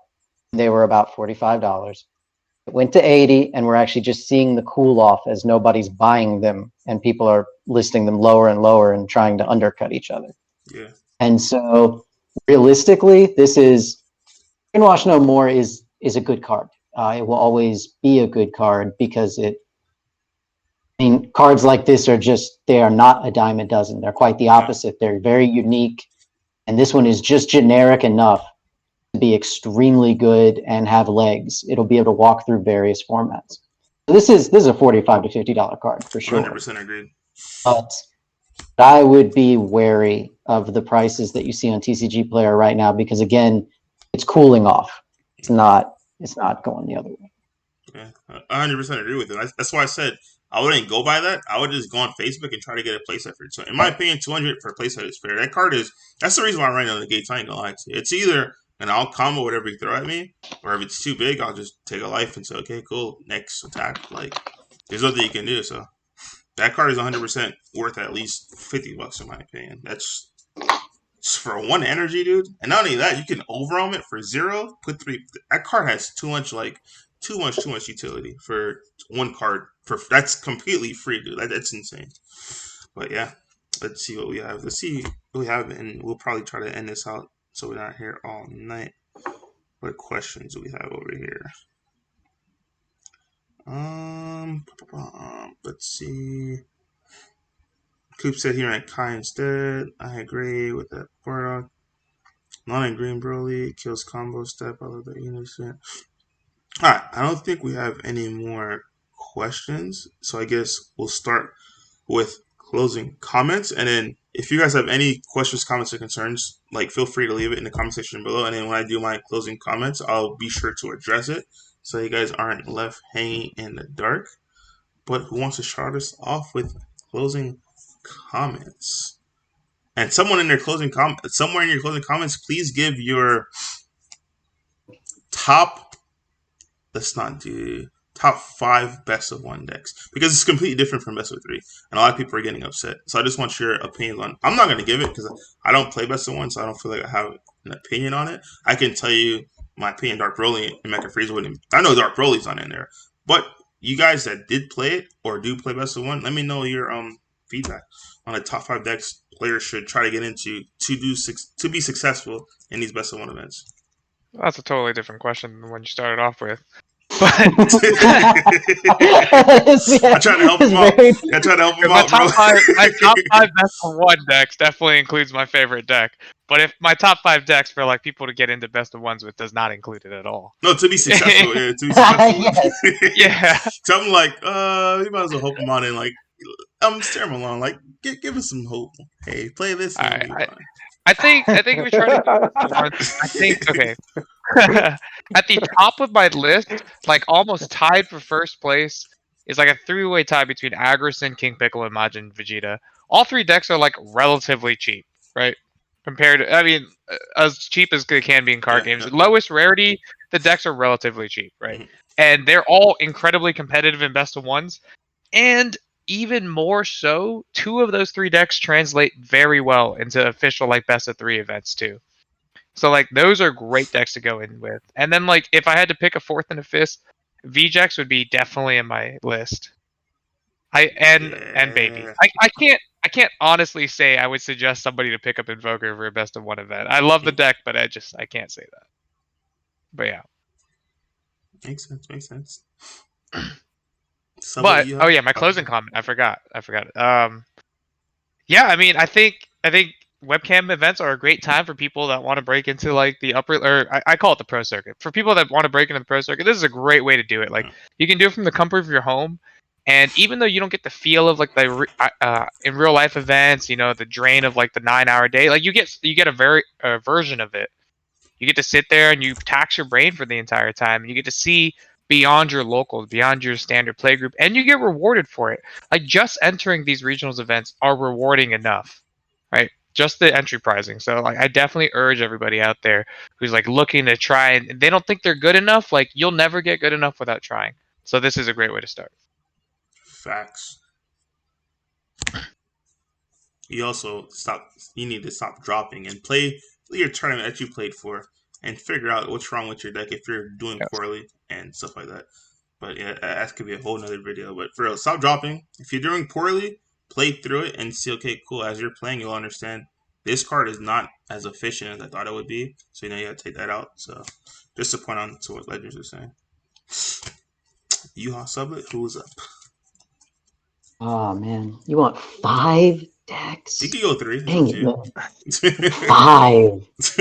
They were about $45. It went to 80, and we're actually just seeing the cool off as nobody's buying them, and people are listing them lower and lower and trying to undercut each other. Yeah. And so, realistically, Brainwash No More is a good card. It will always be a good card because cards like this they are not a dime a dozen. They're quite the opposite. They're very unique, and this one is just generic enough to be extremely good and have legs. It'll be able to walk through various formats. So this is a $45 to $50 card for sure. 100% agreed. But I would be wary of the prices that you see on TCG Player right now because again, it's cooling off. It's not going the other way. Yeah, 100% agree with it. That's why I said I wouldn't go by that. I would just go on Facebook and try to get a playset for 200. In my opinion, 200 for a playset is fair. That's the reason why I'm running on the gates. I ain't gonna lie to you. It's either and I'll combo whatever you throw at me, or if it's too big, I'll just take a life and say, okay, cool, next attack. Like, there's nothing you can do. So that card is 100% worth at least $50 in my opinion. That's for 1 energy, dude. And not only that, you can overwhelm it for 0. Put 3. That card has too much utility for 1 card. That's completely free, dude. That's insane. But yeah, let's see what we have. And we'll probably try to end this out so we're not here all night. What questions do we have over here? Let's see. Coop said he ran Kai instead. I agree with that. Bardock. Not in Green Broly. Kills combo step. I love that innocent. Alright, I don't think we have any more questions. So I guess we'll start with closing comments. And then if you guys have any questions, comments, or concerns, feel free to leave it in the comment section below. And then when I do my closing comments, I'll be sure to address it so you guys aren't left hanging in the dark. But who wants to start us off with closing comments? And somewhere in your closing comments, please give your top 5 best of 1 decks, because it's completely different from best of 3, and a lot of people are getting upset. So I just want your opinions on. I'm not going to give it because I don't play best of 1, so I don't feel like I have an opinion on it. I can tell you my opinion. Dark Broly and Mecha Freeze wouldn't. I know Dark Broly's not in there, but you guys that did play it or do play best of 1, let me know your feedback on the top 5 decks players should try to get into to be successful in these best of 1 events. That's a totally different question than what you started off with. But I tried to help him out. I tried to help him out, bro. my top 5 best of 1 decks definitely includes my favorite deck. But if my top 5 decks for like people to get into best of ones with does not include it at all. No, to be successful, yeah, to be successful. Yes. Yeah. So I'm like, you might as well help him out and like, steer him along. Like, give us some hope. Hey, play this. And All right. I think if we try to go best of ones, I think okay. At the top of my list, like almost tied for first place, is like a 3-way tie between Agrison, King Piccolo, and Majin Vegeta. All 3 decks are like relatively cheap, right? Compared to, I mean, as cheap as they can be in card games. Lowest rarity, the decks are relatively cheap, right? Mhm. And they're all incredibly competitive in best of ones. And even more so, 2 of those 3 decks translate very well into official like best of 3 events too. So like those are great decks to go in with. And then like if I had to pick a 4th and a 5th, VJax would be definitely in my list. And Baby. I can't honestly say I would suggest somebody to pick up Invoker for a best of 1 event. I love the deck, but I can't say that. But yeah. Makes sense. But oh yeah, my closing comment. I forgot it. Yeah, I mean, I think webcam events are a great time for people that want to break into like the upper, or I call it the pro circuit. For people that want to break into the pro circuit, this is a great way to do it. Like you can do it from the comfort of your home, and even though you don't get the feel of like the in real life events, you know, the drain of like the 9-hour day, like you get a version of it. You get to sit there and you tax your brain for the entire time. You get to see beyond your locals, beyond your standard play group, and you get rewarded for it. Like just entering these regionals events are rewarding enough, right? Just the entry prizing. So like I definitely urge everybody out there who's like looking to try and they don't think they're good enough, like you'll never get good enough without trying. So this is a great way to start. Facts. You need to stop dropping and play your tournament that you played for and figure out what's wrong with your deck if you're doing poorly and stuff like that. But yeah, that could be a whole nother video. But for real, stop dropping. If you're doing poorly, play through it and see, okay, cool. As you're playing, you'll understand this card is not as efficient as I thought it would be. So you gotta take that out. So just to point on to what Legends was saying. Juha Sublett, who's up? Oh man, you want 5 decks? You could go 3. Dang it, man. 5. I'm just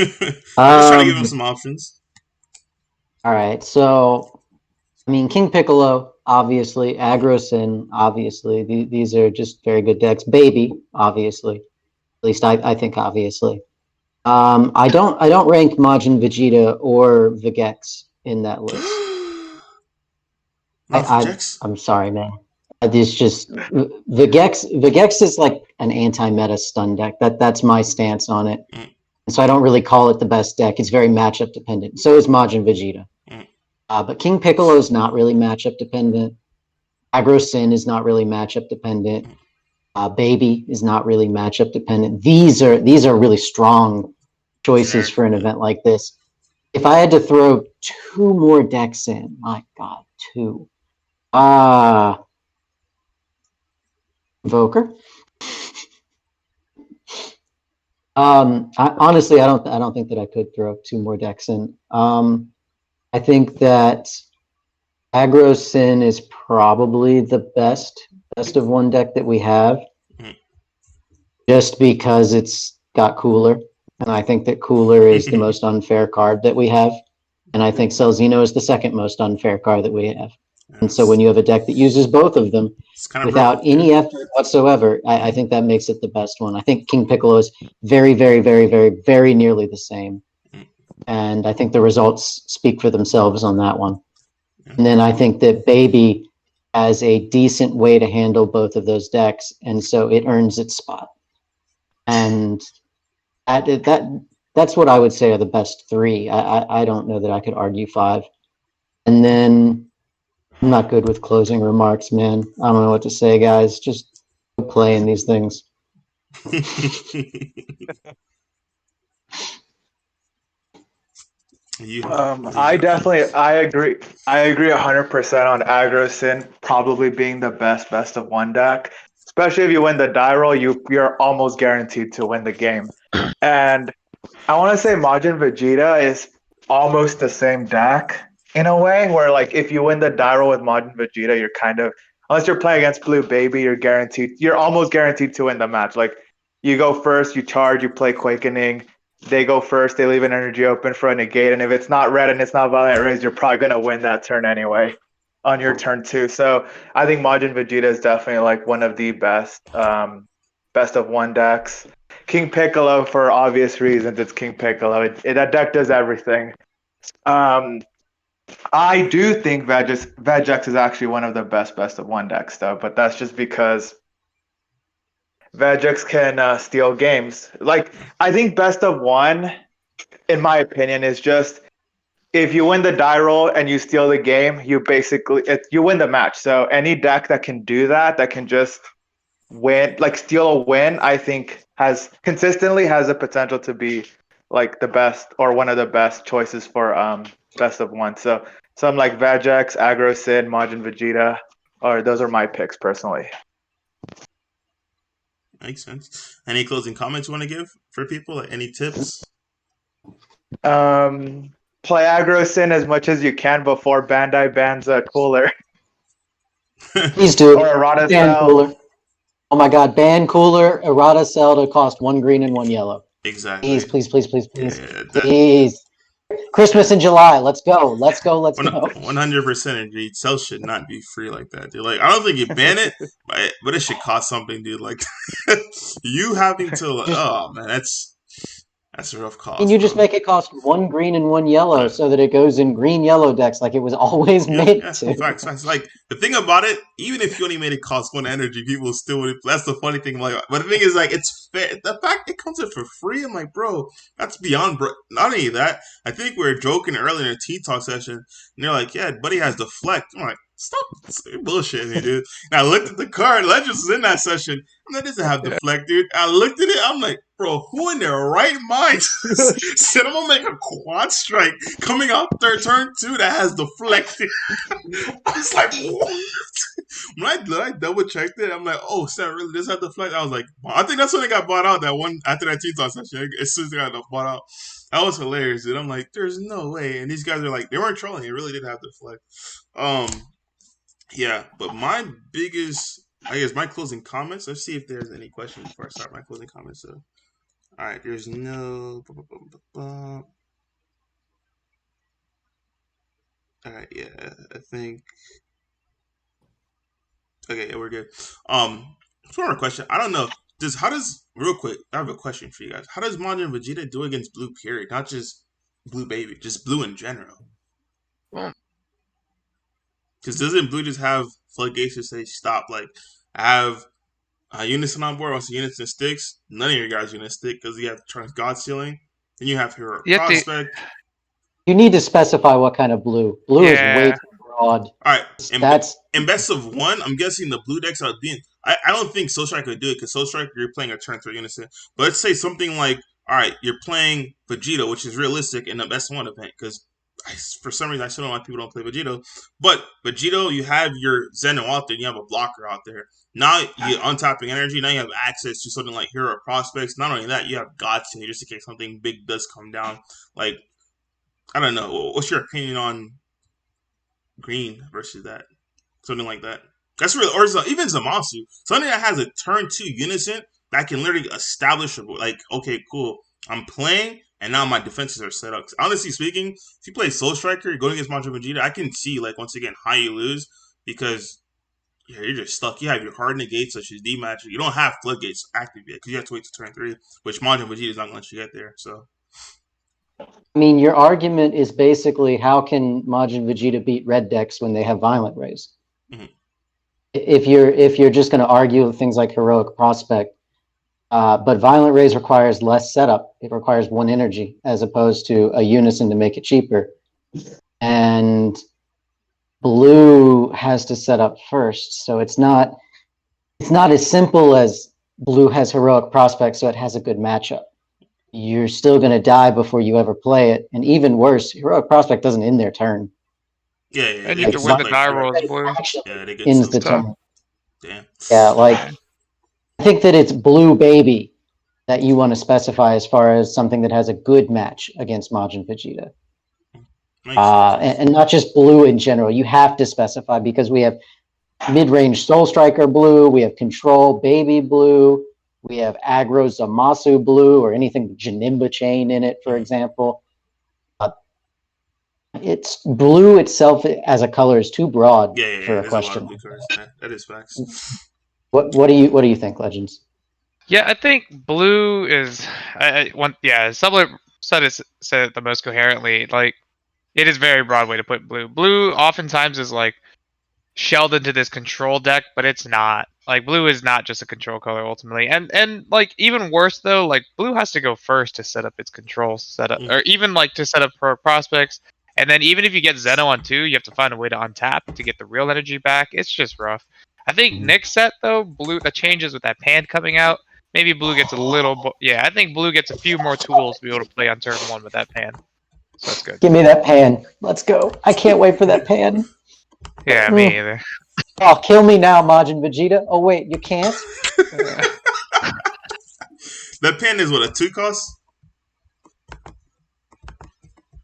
trying to give him some options. All right, so I mean, King Piccolo, obviously, Agrocin, obviously. These are just very good decks. Baby, obviously. At least I think obviously. I don't rank Majin Vegeta or Vegex in that list. I'm sorry, man. It's just Vegex is like an anti-meta stun deck. That's my stance on it. And so I don't really call it the best deck. It's very matchup dependent. So is Majin Vegeta. But King Piccolo is not really matchup dependent. Agrocin is not really matchup dependent. Baby is not really matchup dependent. These are really strong choices for an event like this. If I had to throw 2 more decks in, my God, 2. Invoker. Honestly, I don't think that I could throw 2 more decks in. I think that Agrocin is probably the best of 1 deck that we have, just because it's got Cooler, and I think that Cooler is the most unfair card that we have, and I think Celzino is the second most unfair card that we have. And so when you have a deck that uses both of them without any effort whatsoever, I think that makes it the best one. I think King Piccolo is very, very, very, very, very nearly the same. And I think the results speak for themselves on that one. And then I think that Baby has a decent way to handle both of those decks, and so it earns its spot. And that's what I would say are the best 3. I don't know that I could argue 5. And then I'm not good with closing remarks, man. I don't know what to say, guys. Just play in these things. I agree 100% on Agrocin probably being the best of 1 deck. Especially if you win the die roll, you're almost guaranteed to win the game. And I want to say Majin Vegeta is almost the same deck. in a way, where like if you win the die roll with Majin Vegeta, you're kind of, unless you're playing against Blue Baby, you're almost guaranteed to win the match. Like you go first, you charge, you play Quakening. They go first, they leave an energy open for a negate, and if it's not red and it's not Valiant Raise, you're probably gonna win that turn anyway on your turn 2. So I think Majin Vegeta is definitely like one of the best of 1 decks. King Piccolo, for obvious reasons, it's King Piccolo. That deck does everything. I do think Vegex is actually one of the best of 1 decks, though, but that's just because Vegex can steal games. Like, I think best of 1, in my opinion, is just if you win the die roll and you steal the game, you win the match. So any deck that can do that can just win, like steal a win, I think consistently has the potential to be like the best or one of the best choices for best of 1. So some like Vegex, Aggro Sin, Majin Vegeta, those are my picks personally. Makes sense. Any closing comments you want to give for people? Like any tips? Play Aggro Sin as much as you can before Bandai bans Cooler. Please do. Or Errata Ban Cell. Cooler. Oh my God, ban Cooler, Errata Cell to cost 1 green and 1 yellow. Exactly. Please. Yeah, Please. Christmas in July. Let's go. Let's go. 100% agreed. Cells should not be free like that, dude. Like, I don't think you ban it, but it should cost something, dude. Like, you having to, oh man, that's a rough cost. Can you just make it cost 1 green and 1 yellow so that it goes in green-yellow decks like it was always meant to? Facts. Like, the thing about it, even if you only made it cost 1 energy, people still would. That's the funny thing. Like, but the thing is, like, it's fair. The fact it comes in for free, I'm like, bro, that's beyond. Not only that, I think we were joking earlier in a T-Talk session, and they're like, yeah, buddy has deflect. I'm like, stop bullshitting me, dude. And I looked at the card. Legends was in that session. I'm like, doesn't have deflect, dude. I looked at it. I'm like, bro, who in their right mind said I'm gonna make a quad strike coming out turn 2 that has deflected? I was like, what? When I double checked it, I'm like, oh, Sam really does have deflect. I was like, I think that's when it got bought out. That one after that T-Talk session, as soon as it got bought out, that was hilarious, dude. I'm like, there's no way. And these guys are like, they weren't trolling. It really did have deflect. Yeah, but my biggest, I guess, my closing comments. Let's see if there's any questions before I start my closing comments. So, all right, there's no. All right, yeah, I think. Okay, yeah, we're good. One more question. I don't know. Real quick? I have a question for you guys. How does Majin Vegeta do against Blue? Period, not just Blue Baby, just Blue in general. Well, because doesn't Blue just have floodgates to say stop? Like, I have Unison on board. Once the Unison sticks, none of your guys are going to stick because you have Trunks God Sealing. Then you have Hero Prospect. You need to specify what kind of blue. Blue is way too broad. All right. In best of 1, I'm guessing the blue decks are being. I don't think Soul Striker would do it because Soul Striker, you're playing a turn 3 Unison. But let's say something like, all right, you're playing Vegeta, which is realistic in the best 1 event because for some reason, I still don't know why people don't play Vegito. But Vegito, you have your Zen out there, and you have a blocker out there. Now you're untapping energy. Now you have access to something like Hero Prospects. Not only that, you have Godson just in case something big does come down. Like, I don't know. What's your opinion on green versus that? Something like that. That's really, or even Zamasu. Something that has a turn 2 Unison that can literally establish, like, okay, cool. I'm playing. And now my defenses are set up. Honestly speaking, if you play Soul Striker, you're going against Majin Vegeta, I can see, like, once again, how you lose because you're just stuck. You have your hard negates, such as D-Match. You don't have floodgates active yet because you have to wait to turn 3, which Majin Vegeta is not going to let you get there. So, I mean, your argument is basically how can Majin Vegeta beat red decks when they have Violent Rays? Mm-hmm. If you're just going to argue things like Heroic Prospect, but Violent Rays requires less setup. It requires 1 energy as opposed to a Unison to make it cheaper. And Blue has to set up first. So it's not as simple as Blue has Heroic Prospect, so it has a good matchup. You're still going to die before you ever play it. And even worse, Heroic Prospect doesn't end their turn. Yeah. And you have to win the die rolls, Blue. Yeah, they get ends the turn. Damn. Yeah, like, I think that it's Blue Baby that you want to specify as far as something that has a good match against Majin Vegeta. And not just blue in general. You have to specify because we have mid-range Soul Striker blue, we have Control Baby blue, we have Aggro Zamasu blue, or anything with Janimba chain in it, for example. It's blue itself as a color is too broad for a question. A lot of blue colors. Yeah, that is facts. What do you think, Legends? Yeah, I think blue is Sublett said it the most coherently. Like, it is very broad way to put blue. Blue oftentimes is like shelled into this control deck, but it's not. Like, blue is not just a control color ultimately. And like, even worse though, like, blue has to go first to set up its control setup, or even like to set up pro prospects. And then even if you get Zeno on 2, you have to find a way to untap to get the real energy back. It's just rough. I think next set though, blue, that changes with that pan coming out. Maybe blue gets a little, I think blue gets a few more tools to be able to play on turn 1 with that pan. So that's good. Give me that pan. Let's go. I can't wait for that pan. Yeah, me either. Oh, kill me now, Majin Vegeta. Oh wait, you can't. That pan is what, a 2 cost?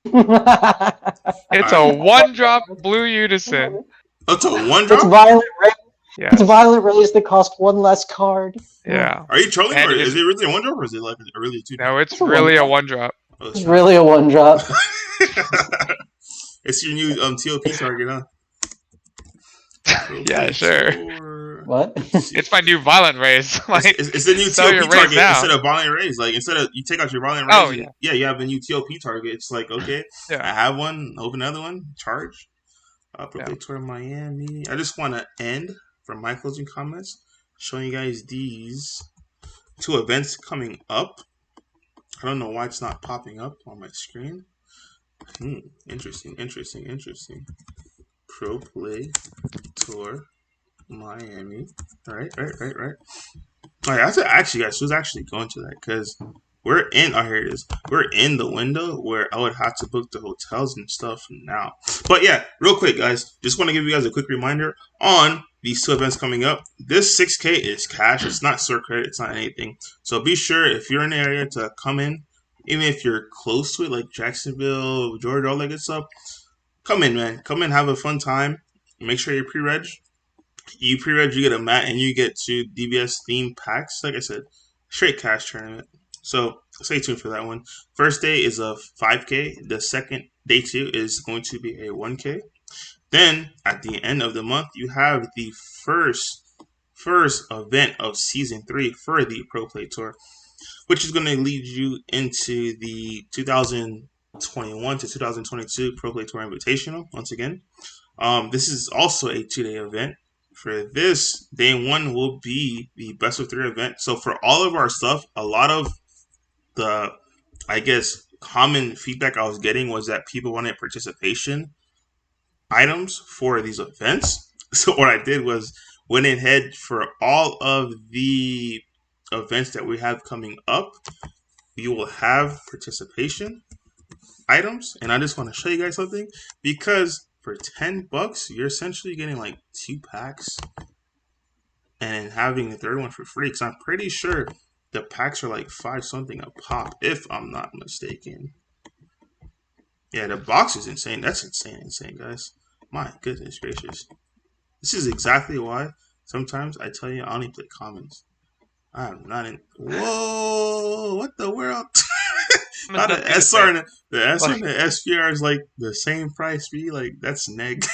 It's a 1-drop blue unison. Oh, it's a 1-drop? It's Violet Ray. Yes. It's Violet Rays that cost 1 less card. Yeah. Are you trolling, And or is it really a 1-drop, or is it like really a 2-drop? No, it's really a 1-drop. Oh, It's really a 1-drop. It's your new TOP target, huh? Yeah, sure. What? It's my new Violent Rays. Like, it's the new TOP target instead of Violent Rays. Like, instead of you take out your Violent Rays, you have a new TOP target. It's like, okay, I have one, open another one, charge. Tour Miami. I just want to end from my closing comments showing you guys these 2 events coming up. I don't know why it's not popping up on my screen. Interesting. Pro Play Tour Miami. All right. Actually, guys, who's actually going to that? Because we're in. Oh, here it is. We're in the window where I would have to book the hotels and stuff now. But yeah, real quick, guys. Just want to give you guys a quick reminder on these 2 events coming up. This 6K is cash. It's not store credit. It's not anything. So be sure if you're in the area to come in, even if you're close to it, like Jacksonville, Georgia, all that good stuff. Come in, man. Come in, have a fun time. Make sure you pre-reg. You pre-reg, you get a mat, and you get 2 DBS themed packs. Like I said, straight cash tournament. So stay tuned for that one. First day is a 5K. The second day 2 is going to be a 1K. Then at the end of the month, you have the first event of season 3 for the Pro Play Tour, which is going to lead you into the 2021 to 2022 Pro Play Tour Invitational once again. This is also a 2-day event. For this, day 1 will be the best of 3 event. So for all of our stuff, a lot of the, I guess, common feedback I was getting was that people wanted participation items for these events. So what I did was went ahead for all of the events that we have coming up. You will have participation items, and I just want to show you guys something, because for $10 you're essentially getting like 2 packs and having the 3rd one for free, because I'm pretty sure the packs are like 5 something a pop, if I'm not mistaken. Yeah, the box is insane. That's insane, guys. My goodness gracious. This is exactly why sometimes I tell you I only play commons. I'm not in. Whoa! What the world? Not an SR and the SR and the SPR is like the same price for you. Like, that's neg.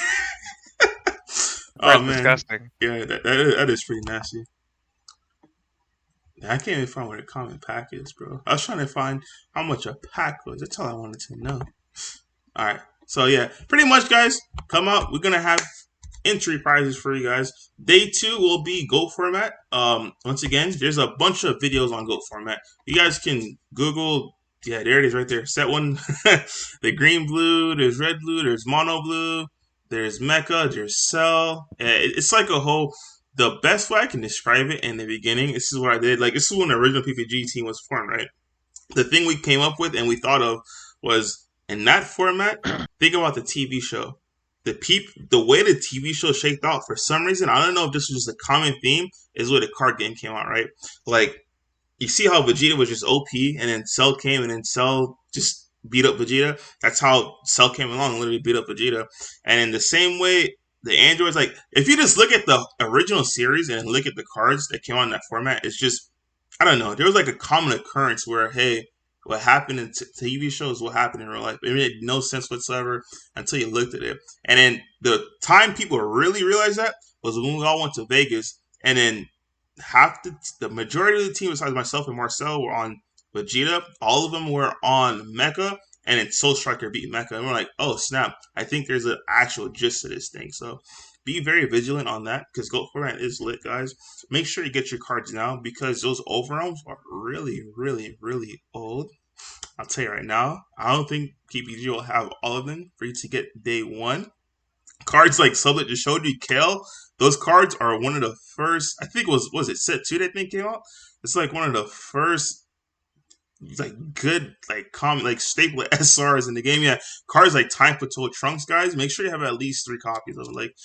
Oh man, disgusting. Yeah, that is pretty nasty. I can't even find what a common pack is, bro. I was trying to find how much a pack was. That's all I wanted to know. All right, so yeah, pretty much, guys. Come out. We're gonna have entry prizes for you guys. Day 2 will be GOAT format. Once again, there's a bunch of videos on GOAT format. You guys can Google. Yeah, there it is right there. Set 1. The green blue. There's red blue. There's mono blue. There's mecha. There's cell. It's like a whole. The best way I can describe it in the beginning, this is what I did. Like, this is when the original PPG team was formed, right? The thing we came up with and we thought of was, in that format, think about the TV show. The way the TV show shaped out, for some reason, I don't know if this was just a common theme, is where the card game came out, right? Like, you see how Vegeta was just OP, and then Cell came, and then Cell just beat up Vegeta. That's how Cell came along and literally beat up Vegeta. And in the same way, the androids, like, if you just look at the original series and look at the cards that came out in that format, it's just, I don't know. There was like a common occurrence where, hey, what happened in TV shows, what happened in real life. It made no sense whatsoever until you looked at it. And then the time people really realized that was when we all went to Vegas, and then the majority of the team, besides myself and Marcel, were on Vegeta. All of them were on Mecha, and then Soul Striker beat Mecha. And we're like, oh snap! I think there's an actual gist to this thing. So be very vigilant on that, because Goat format is lit, guys. Make sure you get your cards now, because those overwhelms are really, really, really old. I'll tell you right now, I don't think PPG will have all of them for you to get day one. Cards like Sublett just showed you, Kale, those cards are one of the first, I think it was it set 2 that thing came out? It's like one of the first like good like staple SRs in the game. Yeah, cards like Time Patrol Trunks, guys. Make sure you have at least 3 copies of them. Like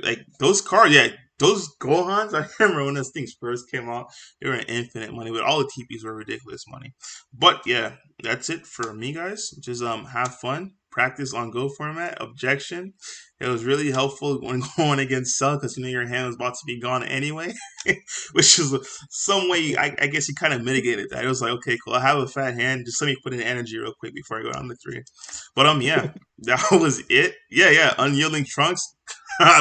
like those cards, yeah. Those Gohans, I remember when those things first came out, they were infinite money, but all the TPs were ridiculous money. But yeah, that's it for me, guys. Just have fun, practice on Go format. Objection. It was really helpful when going against Cell, because you know your hand was about to be gone anyway, which is some way I guess you kind of mitigated that. It was like, okay, cool. I have a fat hand. Just let me put in energy real quick before I go down to 3. But yeah, that was it. Yeah, unyielding Trunks.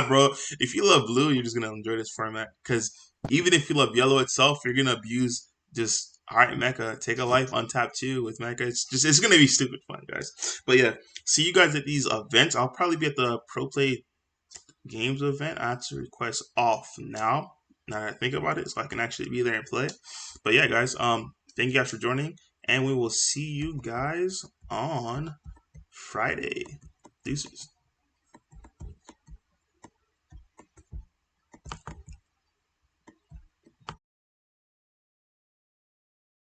Bro, if you love blue, you're just gonna enjoy this format, because even if you love yellow itself, you're gonna abuse just alright Mecha. Take a life untap 2 with Mecha. It's gonna be stupid fun, guys. But yeah, see you guys at these events. I'll probably be at the Pro Play Games event. I have to request off now that I think about it, so I can actually be there and play. But yeah, guys, thank you guys for joining, and we will see you guys on Friday. Deuces.